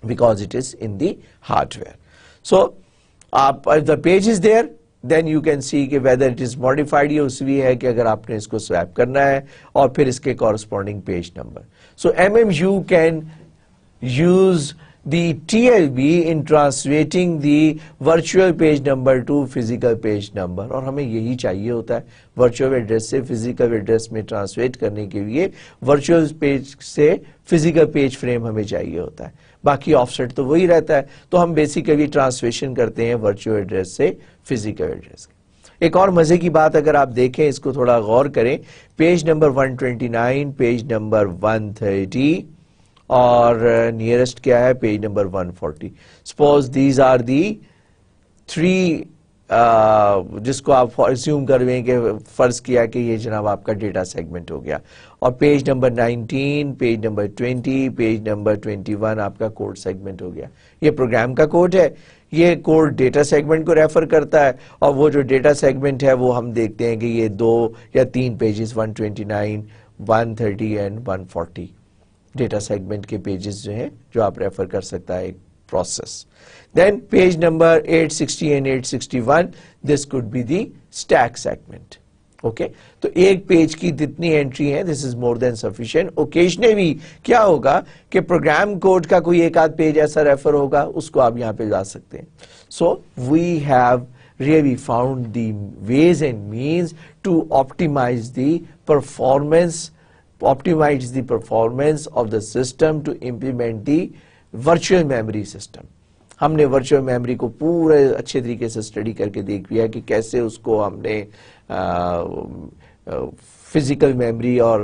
because it is in the hardware. So if the page is there, then you can see کہ whether it is modified. یہ اس بھی ہے کہ اگر آپ نے اس کو swap کرنا ہے اور پھر اس کے corresponding page number. So MMU can use the TLB in translating the virtual page number to physical page number. اور ہمیں یہی چاہیے ہوتا ہے virtual address سے physical address میں translate کرنے کے لیے, virtual page سے physical page frame ہمیں چاہیے ہوتا ہے, باقی offset تو وہی رہتا ہے. تو ہم basically translation کرتے ہیں virtual address سے physical address. ایک اور مزے کی بات اگر آپ دیکھیں, اس کو تھوڑا غور کریں, پیج نمبر 129, پیج نمبر 130 اور نیئرسٹ کیا ہے page number 140. Suppose these are the 3 جس کو آپ اسیوم کر لیں کہ فرض کیا کہ یہ جناب آپ کا ڈیٹا سیگمنٹ ہو گیا, اور page number 19, page number 20, page number 21 آپ کا کوڈ سیگمنٹ ہو گیا. یہ پروگرام کا کوڈ ہے, یہ کوڈ ڈیٹا سیگمنٹ کو ریفر کرتا ہے, اور وہ جو ڈیٹا سیگمنٹ ہے وہ ہم دیکھتے ہیں کہ یہ 2 یا 3 پیجز 129, 130 اینڈ 140 ڈیٹا سیگمنٹ کے پیجز جو ہیں جو آپ ریفر کر سکتا ہے ایک process. Then page number 860 and 861 this could be the stack segment. Okay, تو ایک پیج کی جتنی انٹری ہیں دس از مور دین سفیشینٹ. اوکیشنلی کیا ہوگا کہ پروگرام کوڈ کا کوئی ایک آدھ پیج ایسا ریفر ہوگا, اس کو آپ یہاں پہ لا سکتے ہیں. So we have really found the ways and means to optimize the performance of the system to implement the virtual memory system. ہم نے ورچوئل میموری کو پورے اچھے طریقے سے اسٹڈی کر کے دیکھ لیا کہ کیسے اس کو ہم نے فزیکل میموری اور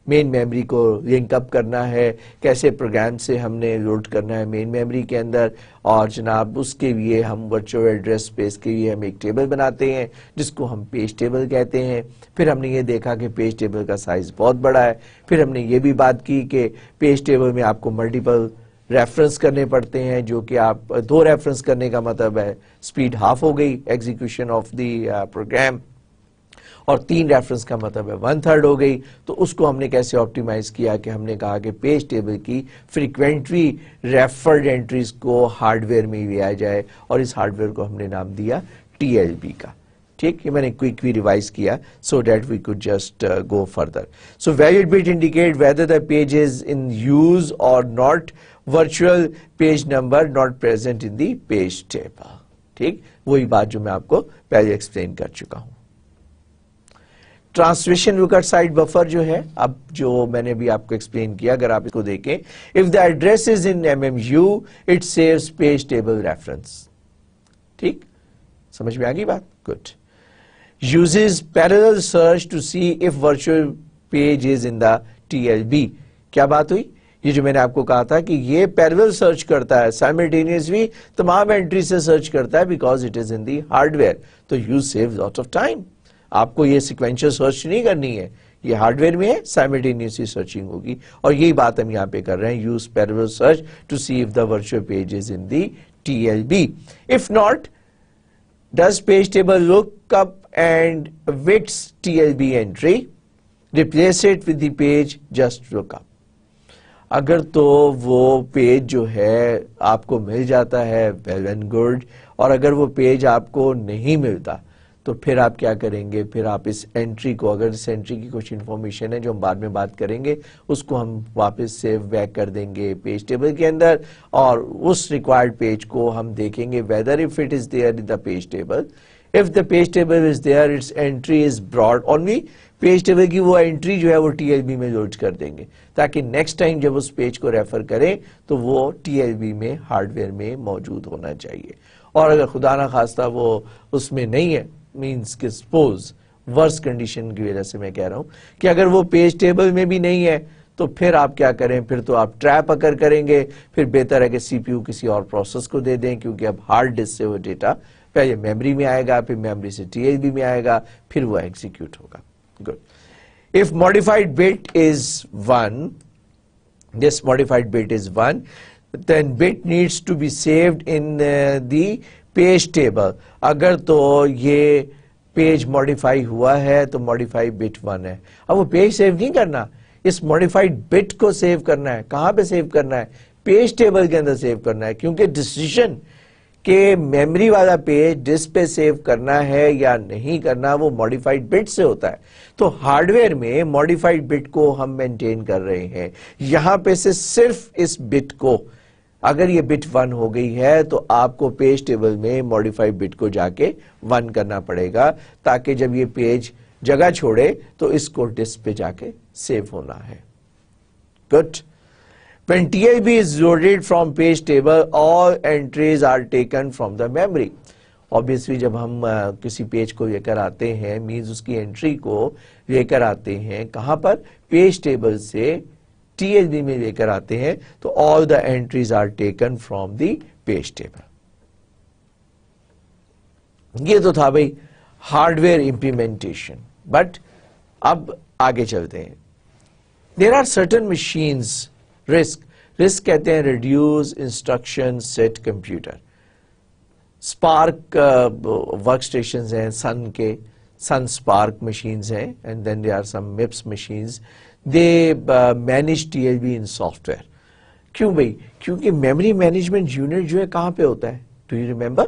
مین میموری کو لنک اپ کرنا ہے, کیسے پروگرام سے ہم نے لوڈ کرنا ہے مین میموری کے اندر, اور جناب اس کے لیے ہم ورچوئل ایڈریس اسپیس کے لیے ہم ایک ٹیبل بناتے ہیں جس کو ہم پیج ٹیبل کہتے ہیں. پھر ہم نے یہ دیکھا کہ پیج ٹیبل کا سائز بہت بڑا ہے. پھر ہم نے یہ بھی بات کی کہ پیج ٹیبل میں آپ کو ملٹیپل ریفرنس کرنے پڑتے ہیں, جو کہ آپ 2 ریفرنس کرنے کا مطلب ہے اسپیڈ ہاف ہو گئی ایگزیکیوشن آف دی پروگرام. اور 3 ریفرنس کا مطلب ہے 1/3 ہو گئی. تو اس کو ہم نے کیسے آپٹیمائز کیا کہ ہم نے کہا کہ پیج ٹیبل کی فریکوینٹلی ریفرڈ انٹریز کو ہارڈ ویئر میں لیا جائے اور اس ہارڈ ویئر کو ہم نے نام دیا TLB کا. ٹھیک، یہ میں نے کوئکلی ریوائز کیا so that we could just go further. So valid bit indicate whether the page is in use or not. Virtual page number not present in the page table. ٹھیک، وہی بات جو میں آپ کو پہلے ایکسپلین کر چکا ہوں. ٹرانسلیشن لوکر سائٹ بفر جو ہے، اب جو میں نے بھی آپ کو ایکسپلین کیا، اگر آپ اس کو دیکھیں، if the address is in MMU it saves page table reference. ٹھیک، سمجھ میں آ گئی بات؟ Good. uses parallel search to see if virtual page is in the TLB. کیا بات ہوئی؟ یہ جو میں نے آپ کو کہا تھا کہ یہ پیرل سرچ کرتا ہے، سائملٹینیسلی تمام انٹری سے سرچ کرتا ہے because it is in the hardware. تو you save lot of time. آپ کو یہ سیکوینشل سرچ نہیں کرنی ہے، یہ ہارڈ ویئر میں ہے، سائملٹینیسلی سرچنگ ہوگی. اور یہی بات ہم یہاں پہ کر رہے ہیں، use parallel search to see if the virtual page is in the TLB. If not does page table look up and what's TLB entry, replace it with the page just look up. اگر تو وہ page جو ہے آپ کو مل جاتا ہے well and good، اور اگر وہ پیج آپ کو نہیں ملتا تو پھر آپ کیا کریں گے؟ پھر آپ اس انٹری کو، اگر اس انٹری کی کچھ انفارمیشن ہے جو ہم بعد میں بات کریں گے، اس کو ہم واپس سیو بیک کر دیں گے پیج ٹیبل کے اندر، اور اس ریکوائرڈ پیج کو ہم دیکھیں گے whether if it is there in the page table. If the page table is there, its entry is brought only. Page table کی وہ انٹری جو ہے وہ TLB میں لوڈ کر دیں گے تاکہ نیکسٹ ٹائم جب اس پیج کو ریفر کریں تو وہ TLB میں ہارڈ ویئر میں موجود ہونا چاہیے. اور اگر خدا نہ خواستہ وہ اس میں نہیں ہے، مینس کہ سپوز ورس کنڈیشن کی وجہ سے میں کہہ رہا ہوں کہ اگر وہ پیج ٹیبل میں بھی نہیں ہے تو پھر آپ کیا کریں؟ پھر تو آپ ٹریپ اگر کریں گے، پھر بہتر ہے کہ CPU کسی اور پروسیس کو دے دیں، کیونکہ اب ہارڈ ڈسک سے وہ ڈیٹا پہلے میموری میں آئے گا، پھر میموری سے TLB میں آئے گا، پھر وہ ایگزیکیوٹ ہوگا. Good. If modified bit is 1, this modified bit is 1, then bit needs to be saved in the page table. اگر تو یہ پیج ماڈیفائی ہوا ہے تو ماڈیفائی بٹ 1 ہے. اب وہ پیج سیو نہیں کرنا، اس ماڈیفائڈ بٹ کو سیو کرنا ہے. کہاں پہ سیو کرنا ہے؟ پیج ٹیبل کے اندر سیو کرنا ہے، کیونکہ ڈیسیژن کہ میموری والا پیج ڈسک پہ سیو کرنا ہے یا نہیں کرنا وہ ماڈیفائڈ بٹ سے ہوتا ہے. تو ہارڈ ویئر میں ماڈیفائڈ بٹ کو ہم مینٹین کر رہے ہیں. یہاں پہ سے صرف اس بٹ کو، اگر یہ بٹ 1 ہو گئی ہے تو آپ کو پیج ٹیبل میں ماڈیفائڈ بٹ کو جا کے 1 کرنا پڑے گا تاکہ جب یہ پیج جگہ چھوڑے تو اس کو ڈسک پہ جا کے سیو ہونا ہے. Good. When TLB is loaded from page table, all entries are taken from the memory. Obviously جب ہم کسی پیج کو لے کر آتے ہیں، means اس کی انٹری کو لے کر آتے ہیں کہاں پر؟ پیج ٹیبل سے TLB میں لے کر آتے ہیں تو all the entries are taken from the page table. یہ تو تھا بھئی ہارڈ ویئر امپلیمنٹیشن. بٹ اب آگے چلتے ہیں. There are certain machines RISC کہتے ہیں reduced instruction set computer. SPARC ورک اسٹیشنز ہیں، سن اسپارک مشینز ہیں، and then they are some MIPS machines. They manage TLB in software. کیوں بھائی؟ کیونکہ میموری مینجمنٹ یونٹ جو ہے کہاں پہ ہوتا ہے؟ Do you remember?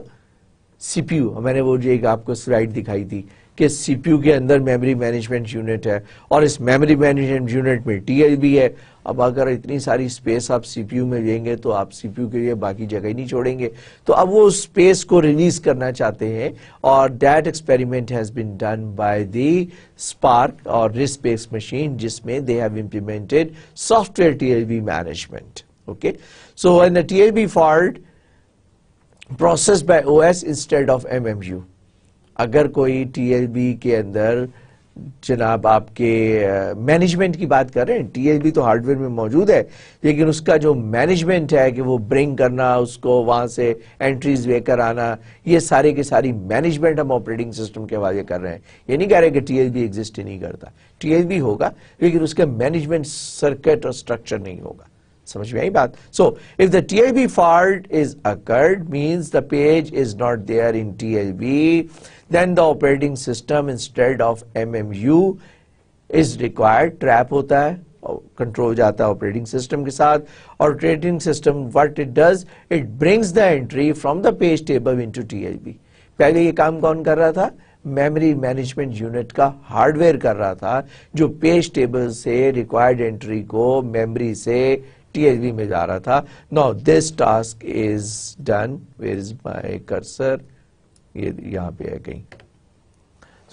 CPU. میں نے وہ جو ایک آپ کو سلائیڈ دکھائی تھی کہ CPU کے اندر میموری مینجمنٹ یونٹ ہے اور اس میموری مینجمنٹ یونٹ میں TLB ہے. اب اگر اتنی ساری سپیس آپ CPU میں لیں گے تو آپ CPU کے لیے باقی جگہ ہی نہیں چھوڑیں گے. تو اب وہ سپیس کو ریلیز کرنا چاہتے ہیں اور that experiment has been done by the SPARC اور RISC بیسڈ مشین جس میں they have implemented software TLB management. Okay. So when the TLB fault processed by OS instead of MMU. اگر کوئی TLB کے اندر جناب آپ کے management کی بات کر رہے ہیں، TLB تو ہارڈ ویئر میں موجود ہے لیکن اس کا جو مینجمنٹ ہے کہ وہ برنگ کرنا، اس کو وہاں سے انٹریز لے کر آنا، یہ سارے کے ساری مینجمنٹ ہم آپریٹنگ سسٹم کے حوالے کر رہے ہیں. یہ نہیں کہہ رہے کہ TLB ایگزسٹ ہی نہیں کرتا. TLB ہوگا لیکن اس کا مینجمنٹ سرکٹ اور سٹرکچر نہیں ہوگا. سمجھ میں آئی بات؟ So if the TLB fault is occurred means the page is not there in TLB, then the operating system instead of MMU is required, trap ہوتا ہے, کنٹرول جاتا ہے آپریٹنگ سسٹم کے ساتھ, اور operating system what it does, it brings the entry from the page table into TLB. پہلے یہ کام کون کر رہا تھا؟ میموری مینجمنٹ یونٹ کا ہارڈ ویئر کر رہا تھا, جو پیج ٹیبل سے ریکوائرڈ انٹری کو میموری سے TLB میں جا رہا تھا. Now this task is done. Where is my cursor? یہ یہاں پہ ہے کہیں.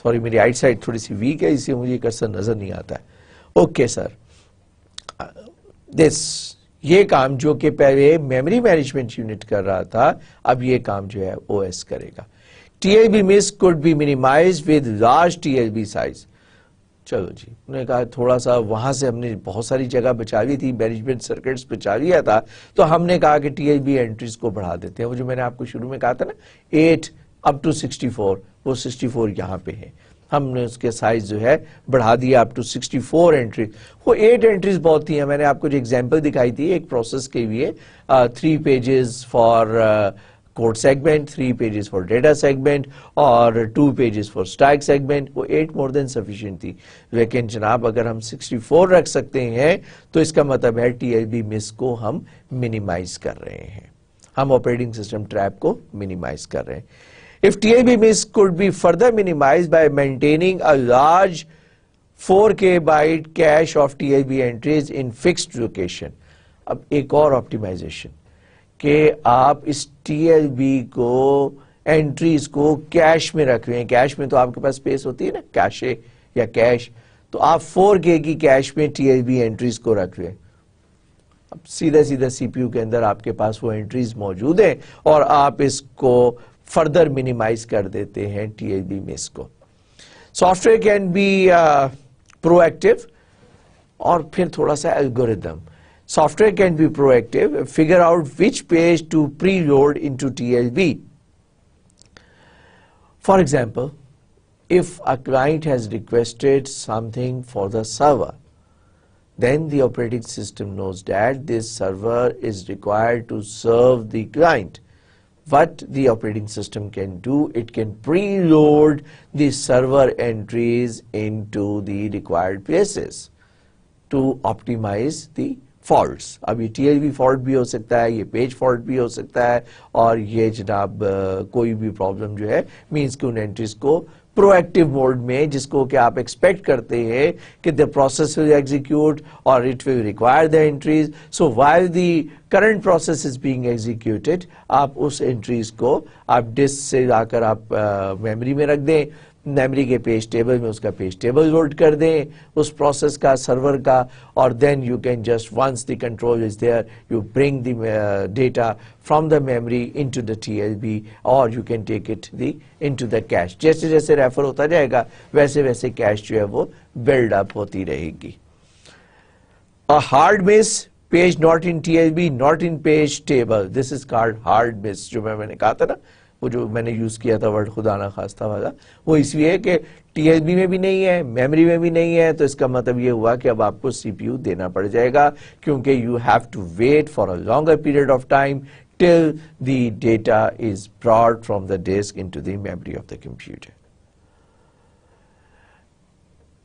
سوری میری آئٹ سائڈ تھوڑی سی ویک ہے, اس سے مجھے کرسر نظر نہیں آتا ہے. اوکے سر, یہ کام جو کہ پہلے میموری مینجمنٹ یونٹ کر رہا تھا, اب یہ کام جو ہے OS کرے گا. TLB miss could be minimized with large TLB size. چلو جی, انہوں نے کہا تھوڑا سا وہاں سے ہم نے بہت ساری جگہ بچا لی تھی, مینجمنٹ سرکٹس بچا لیا تھا, تو ہم نے کہا کہ TLB انٹریز کو بڑھا دیتے ہیں. وہ جو میں نے آپ کو شروع میں کہا تھا نا 8 up to 64, وہ 64 یہاں پہ ہے, ہم نے اس کے سائز جو ہے بڑھا دیا up to 64 انٹریز. وہ 8 انٹریز بہت تھی ہیں. میں نے آپ کو جو ایگزامپل دکھائی تھی ایک پروسیس کے لیے, 3 pages for code segment, 3 pages for data segment اور 2 pages فار اسٹیک سیگمنٹ, وہ 8 more than sufficient تھی. لیکن جناب اگر ہم 64 رکھ سکتے ہیں تو اس کا مطلب ہے TLB مس کو ہم منیمائز کر رہے ہیں, ہم آپریٹنگ سسٹم ٹریپ کو منیمائز کر رہے ہیں. If TLB miss could be further minimized by maintaining a large 4K byte cache of TLB entries in fixed location. اب ایک اور optimization کہ آپ اس TLB کو انٹریز کو کیش میں رکھ رہے ہیں. کیش میں تو آپ کے پاس اسپیس ہوتی ہے نا, کیشے یا کیش, تو آپ 4K کی کیش میں TLB انٹریز کو رکھ رہے ہیں. اب سیدھا CPU کے اندر آپ کے پاس وہ انٹریز موجود ہیں اور آپ اس کو فردر منیمائز کر دیتے ہیں TLB مس کو. Software can be proactive, اور پھر تھوڑا سا algorithm. Software can be proactive, figure out which page to preload into TLB. For example, if a client has requested something for the server, then the operating system knows that this server is required to serve the client. What the operating system can do, it can preload the server entries into the required places to optimize the faults. اب یہ TLB fault بھی ہو سکتا ہے, یہ page fault بھی ہو سکتا ہے, اور یہ جناب کوئی بھی پرابلم جو ہے مینس کہ ان انٹریز کو پرو ایکٹیو موڈ میں, جس کو کہ آپ ایکسپیکٹ کرتے ہیں کہ the process will execute or it will require the entries. So while the current process is being executed, آپ اس انٹریز کو آپ ڈسک سے لا کر آپ میموری میں رکھ دیں, میموری کے پیج ٹیبل میں اس کا پیج ٹیبل لوڈ کر دیں اس پروسیس کا, سرور کا, اور then you can just once the control is there you bring the data from the memory into the TLB, اور you can take it the into the cache. جیسے جیسے refer ہوتا جائے گا ویسے ویسے کیش جو ہے وہ بلڈ اپ ہوتی رہے گی. A hard miss, page not in TLB, not in page table. This is called hard miss. جو میں نے کہا تھا نا, وہ جو میں نے یوز کیا تھا ورڈ خدا نہ خواستہ والا, وہ اس لیے کہ TLB میں بھی نہیں ہے, میموری میں بھی نہیں ہے, تو اس کا مطلب یہ ہوا کہ اب آپ کو CPU دینا پڑ جائے گا, کیونکہ you have to wait for a longer period of time till the data is brought from the disk into the memory of the computer.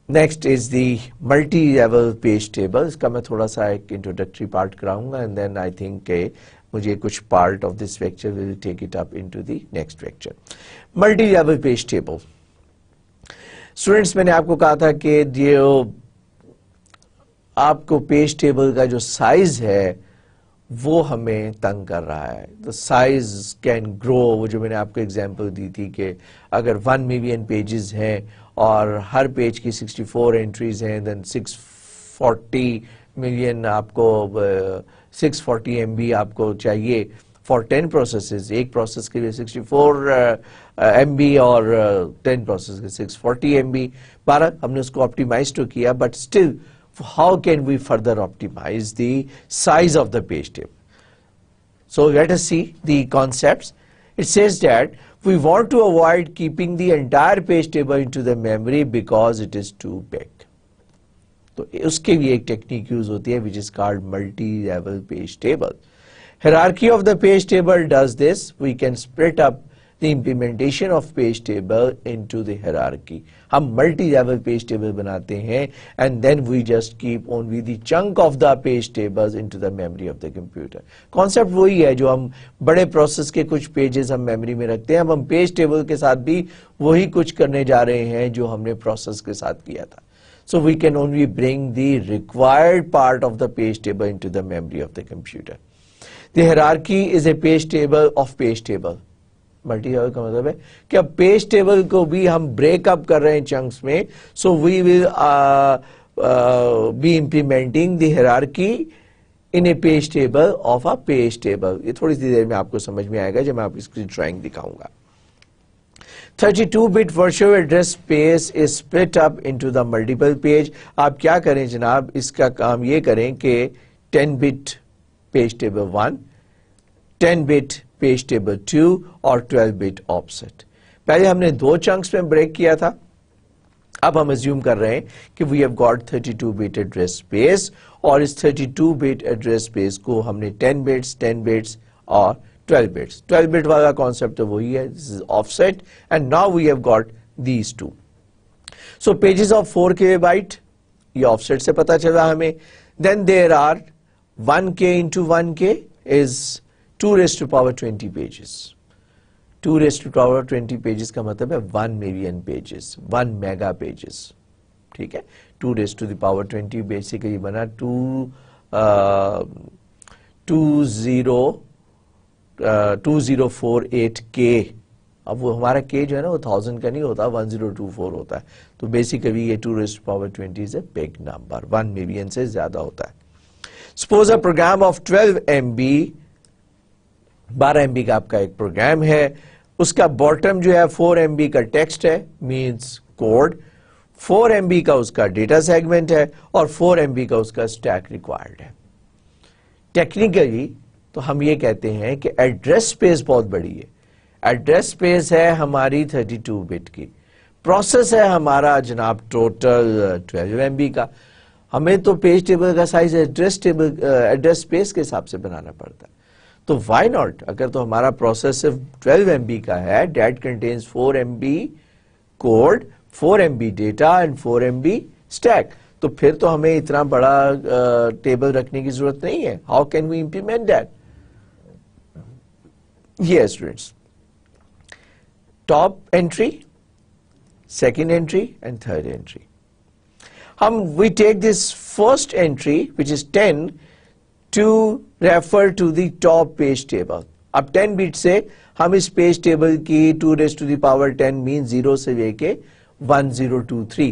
Next is the multi-level page table. اس کا میں تھوڑا سا ایک introductory part کراؤں گا, and then I think کہ مجھے کچھ part of this lecture will take it up into the next lecture. Multi-level page table. Students, میں نے آپ کو کہا تھا کہ جو آپ کو پیج ٹیبل کا جو سائز ہے وہ ہمیں تنگ کر رہا ہے. The size can grow. وہ جو میں نے آپ کو ایگزامپل دی تھی کہ اگر 1 million pages ہیں اور ہر پیج کی 64 انٹریز ہیں, then 640 million آپ کو 640 MB آپ کو چاہیے for 10 processes. ایک پروسیس کے لیے 64 MB اور 10 پروسیس کے 640 MB. بارہ ہم نے اس کو آپٹیمائز تو کیا, but still how can we further optimize the size of the page table? So let us see the concepts. It says that we want to avoid keeping the entire page table into the memory because it is too big. تو اس کے بھی ایک technique use ہوتی ہے which is called multi-level page table. Hierarchy of the page table does this. We can split up the implementation of page table into the hierarchy. ہم multi-level page table بناتے ہیں and then we just keep only the chunk of the page tables into the memory of the computer. Concept وہی ہے جو ہم بڑے process کے کچھ pages ہم memory میں رکھتے ہیں. اب ہم page table کے ساتھ بھی وہی کچھ کرنے جا رہے ہیں جو ہم نے process کے ساتھ کیا تھا. So we can only bring the required part of the page table into the memory of the computer. The hierarchy is a page table of page table. Multi level کا مطلب ہے کہ اب پیج ٹیبل کو بھی ہم break up کر رہے ہیں چنکس میں. So we will be implementing the hierarchy in a page table of a page table. یہ تھوڑی سی دیر میں آپ کو سمجھ میں آئے گا جب میں آپ کی ڈرائنگ دکھاؤں گا. 32-bit virtual address space is split up into the multiple page. آپ کیا کریں جناب, اس کا کام یہ کریں کہ 10-bit page table 1, 10-bit page table 2 اور 12-bit offset. پہلے ہم نے دو چنکس میں بریک کیا تھا. اب ہم اسیوم کر رہے ہیں کہ we have got 32-bit address space اور اس 32-bit address space کو ہم نے 10 bits, 10 bits اور 12 bits. 12 bit والا concept تو وہی ہے. This is offset and now we have got these two. So pages of 4 KB یہ offset سے پتا چلا ہمیں. Then there are 1K into 1K is 2 raised to power 20 pages. 2 raised to power 20 pages کا مطلب ہے 1 million pages, 1 mega pages. ٹھیک ہے, 2 raised to the power 20 basically بنا 2048K. اب وہ ہمارا K جو ہے نا وہ 1000 کا نہیں ہوتا, 1024 ہوتا ہے. تو بیسیکلی یہ 2 raised to power 20 is a big number, 1 million سے زیادہ ہوتا ہے. Suppose a program of 12 MB 12 MB کا آپ کا ایک پروگرام ہے, اس کا باٹم جو ہے 4 MB کا ٹیکسٹ ہے, مینس کوڈ, 4 MB کا اس کا ڈیٹا سیگمنٹ ہے اور 4 MB کا اس کا اسٹیک ریکوائرڈ ہے. ٹیکنیکلی تو ہم یہ کہتے ہیں کہ ایڈریس اسپیس بہت بڑی ہے. ایڈریس اسپیس ہے ہماری 32 بٹ کی, پروسیس ہے ہمارا جناب ٹوٹل 12 MB کا. ہمیں تو پیج ٹیبل کا سائز ایڈریس اسپیس کے حساب سے بنانا پڑتا ہے. تو وائی ناٹ, اگر تو ہمارا پروسیس صرف 12 MB کا ہے, that contains 4 MB code, 4 MB data and 4 MB stack, تو پھر تو ہمیں اتنا بڑا ٹیبل رکھنے کی ضرورت نہیں ہے. How can we implement that? یہ students, top entry, second entry and third entry. we take this first entry which is 10 to refer to the top page table. اب 10 bit سے ہم اس پیج ٹیبل کی 2 raised to the power 10 means 0 سے لے کے 1023.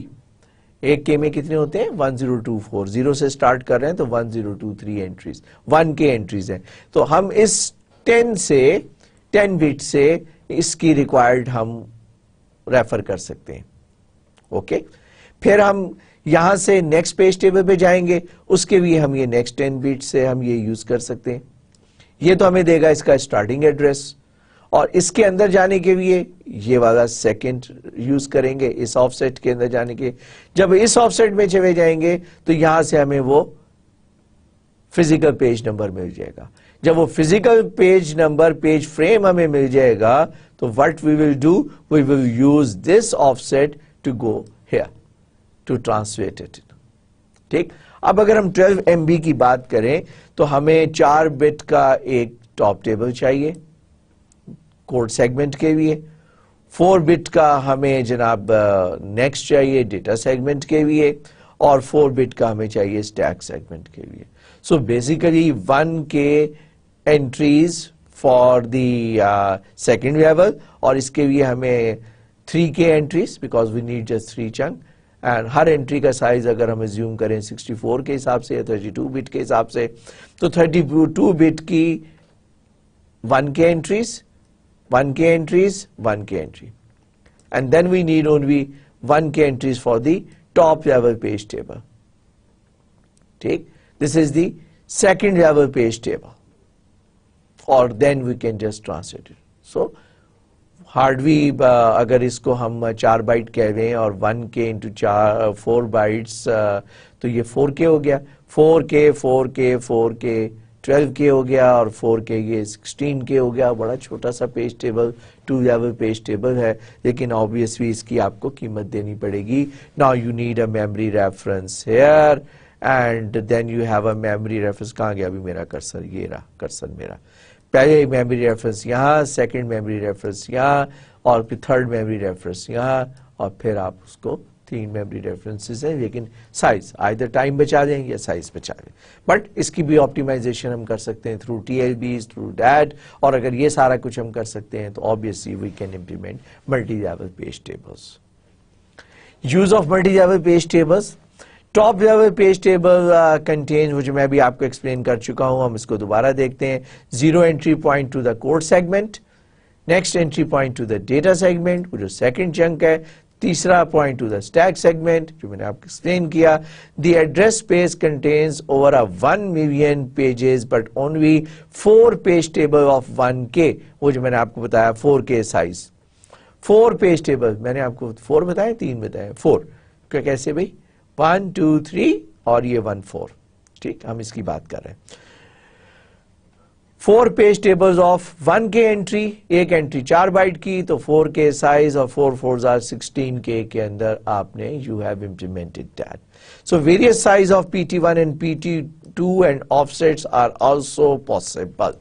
ایک کے میں کتنے ہوتے ہیں 1024, 0 سے سٹارٹ کر رہے ہیں تو 1023 entries, 1K entries ہیں. تو ہم اس 10 سے 10 bit سے اس کی ریکوائرڈ ہم ریفر کر سکتے ہیں. اوکے, پھر ہم یہاں سے نیکسٹ پیج ٹیبل پہ جائیں گے, اس کے بھی ہم یہ نیکسٹ 10 بٹ سے ہم یہ یوز کر سکتے ہیں. یہ تو ہمیں دے گا اس کا اسٹارٹنگ ایڈریس, اور اس کے اندر جانے کے لیے یہ والا سیکنڈ یوز کریں گے اس آف سیٹ کے اندر جانے کے. جب اس آف سیٹ میں چلے جائیں گے تو یہاں سے ہمیں وہ فزیکل پیج نمبر مل جائے گا. جب وہ physical page number, page frame ہمیں مل جائے گا تو what we will do, we will use this offset to go here to translate it. ٹھیک, اب اگر ہم 12 MB کی بات کریں تو ہمیں 4 بٹ کا ایک ٹاپ ٹیبل چاہیے کوڈ سیگمنٹ کے لیے, 4 بٹ کا ہمیں جناب نیکسٹ چاہیے ڈیٹا سیگمنٹ کے لیے, اور 4 بٹ کا ہمیں چاہیے اسٹیک سیگمنٹ کے لیے. So basically 1K entries for the second level, اور اس کے لیے ہمیں 3K entries because we need just 3 chunk, and Hare entry کا سائز اگر ہم زیوم کریں 64 کے حساب سے یا 32 بٹ کے حساب سے تو 32 بٹ کی 1K entries, 1K entries, 1K entry, and then we need only 1K entries for the top level page table. ٹھیک, this is the second level page table, or then we can just translate it. So hardly اگر اس کو ہم 4 byte کہہ رہے ہیں اور 1K into 4 bytes تو یہ 4K ہو گیا, 4K 4K 4K 12K ہو گیا, اور 4K یہ 16K ہو گیا. بڑا چھوٹا سا page table, 2 level page table ہے, لیکن آبویسلی اس کی آپ کو قیمت دینی پڑے گی. Now you need a memory reference here and then you have a memory reference. کہاں گیا ابھی میرا کرسر؟ یہ رہا کرسر میرا. پہلے میموری ریفرنس یہاں, سیکنڈ میموری ریفرنس یہاں, اور پھر تھرڈ میموری ریفرنس یہاں, اور پھر آپ اس کو 3 میموری ریفرنسز ہیں, لیکن سائز آئدر ٹائم بچا دیں یا سائز بچا دیں. بٹ اس کی بھی آپٹیمائزیشن ہم کر سکتے ہیں تھرو TLBs, تھرو DAT, اور اگر یہ سارا کچھ ہم کر سکتے ہیں تو obviously we can implement multi-level page tables. Use of multi-level page tables. Top level page table contain, جو میں بھی آپ کو ایکسپلین کر چکا ہوں, ہم اس کو دوبارہ دیکھتے ہیں. 0 entry point to the code segment, next entry point to the data segment, وہ جو سیکنڈ چنک ہے. تیسرا point to the stack segment, جو میں نے آپ کو ایکسپلین کیا. The address space contains over 1 million pages but only 4 page table of 1K, وہ جو میں نے آپ کو بتایا 4K سائز. 4 پیج ٹیبل میں نے آپ کو 4 بتایا, 3 بتایا, 4 کیسے بھائی؟ 1 2 3 اور یہ 1 4. ٹھیک, ہم اس کی بات کر رہے ہیں. 4 page tables of 1K entry, ایک انٹری 4 بائٹ کی, تو 4K سائز اور 4 4s are 16K کے اندر آپ نے you have implemented that. So various size of PT1 and PT2 and offsets are also possible.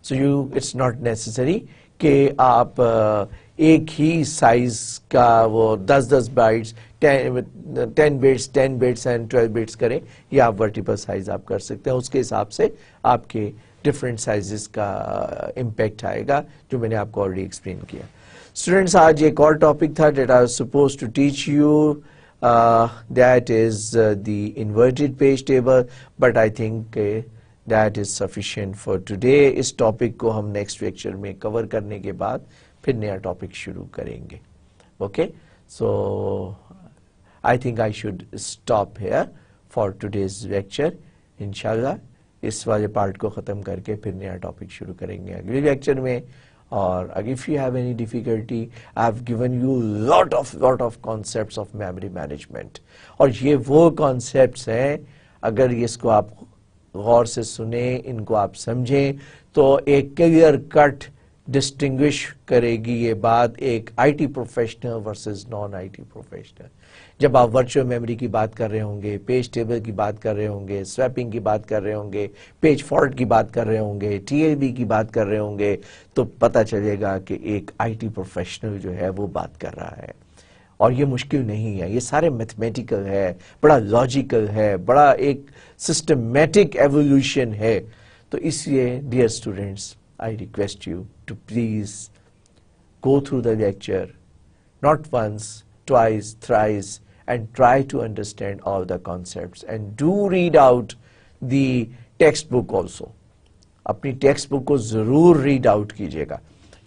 So it's not necessary کہ آپ ایک ہی سائز کا وہ 10 bites 10 bits 10 bits and 12 bits کریں, یا آپ ورٹیبل سائز آپ کر سکتے ہیں. اس کے حساب سے آپ کے ڈفرینٹ سائزز کا امپیکٹ آئے گا, جو میں نے آپ کو آلریڈی ایکسپلین کیا. اسٹوڈینٹس, آج ایک اور ٹاپک تھا that I was suppose to teach you, that is the inverted page table, but I think that is sufficient for today. اس ٹاپک کو ہم نیکسٹ لیکچر میں کور کرنے کے بعد پھر نیا ٹاپک شروع کریں گے. Okay, so I think I should stop here for today's lecture. انشاءاللہ اس والے پارٹ کو ختم کر کے پھر نیا ٹاپک شروع کریں گے اگلے لیکچر میں. اور if you have any difficulty, I have given you lot of concepts of memory management. اور یہ وہ concepts ہیں, اگر اس کو آپ غور سے سنیں, ان کو آپ سمجھیں, تو ایک کلیئر کٹ ڈسٹنگوش کرے گی یہ بات ایک IT professional versus non IT professional. جب آپ ورچوئل میموری کی بات کر رہے ہوں گے, پیج ٹیبل کی بات کر رہے ہوں گے, سویپنگ کی بات کر رہے ہوں گے, پیج فالٹ کی بات کر رہے ہوں گے, TLB کی بات کر رہے ہوں گے, تو پتہ چلے گا کہ ایک IT پروفیشنل جو ہے وہ بات کر رہا ہے. اور یہ مشکل نہیں ہے, یہ سارے میتھمیٹیکل ہے, بڑا لاجیکل ہے, بڑا ایک سسٹمیٹک ایولیوشن ہے. تو اس لیے dear students, I request you to please go through the lecture not once, twice, thrice, and try to understand all the concepts, and do read out the textbook also. اپنی text book کو ضرور read out کیجیے گا.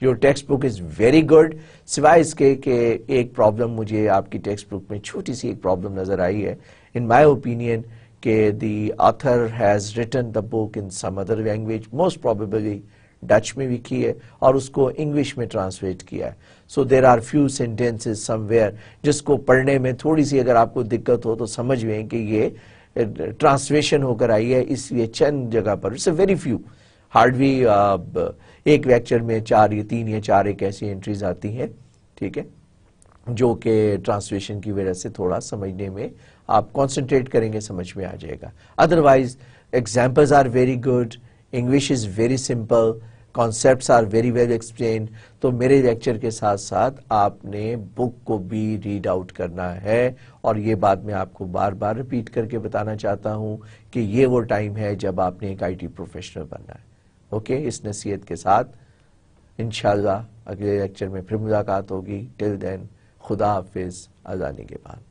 Your textbook is very good. سوائے اس کے کہ ایک problem مجھے آپ کی ٹیکسٹ بک میں چھوٹی سی ایک پرابلم نظر آئی ہے, in my opinion, کہ the author has written the book in some other language, most probably Dutch میں بھی کی ہے, اور اس کو انگلش میں ٹرانسلیٹ کیا ہے. So there are few sentences somewhere جس کو پڑھنے میں تھوڑی سی اگر آپ کو دقت ہو تو سمجھ لیں کہ یہ ٹرانسلیشن ہو کر آئی ہے, اس لیے چند جگہ پر it's a very few, hardly ایک لیکچر میں 4 یا 3 یا 4 ایک ایسی انٹریز آتی ہیں, ٹھیک ہے, جو کہ ٹرانسلیشن کی وجہ سے تھوڑا سمجھنے میں آپ کانسنٹریٹ کریں گے, سمجھ میں آ جائے گا. Otherwise examples are very good, English is very simple, concepts are very well explained. تو میرے لیکچر کے ساتھ ساتھ آپ نے بک کو بھی ریڈ آؤٹ کرنا ہے, اور یہ بات میں آپ کو بار بار ریپیٹ کر کے بتانا چاہتا ہوں کہ یہ وہ ٹائم ہے جب آپ نے ایک IT پروفیشنل بننا ہے. اوکے, اس نصیحت کے ساتھ انشاءاللہ اگلے لیکچر میں پھر ملاقات ہوگی. ٹل دین, خدا حافظ, اذان کے بعد.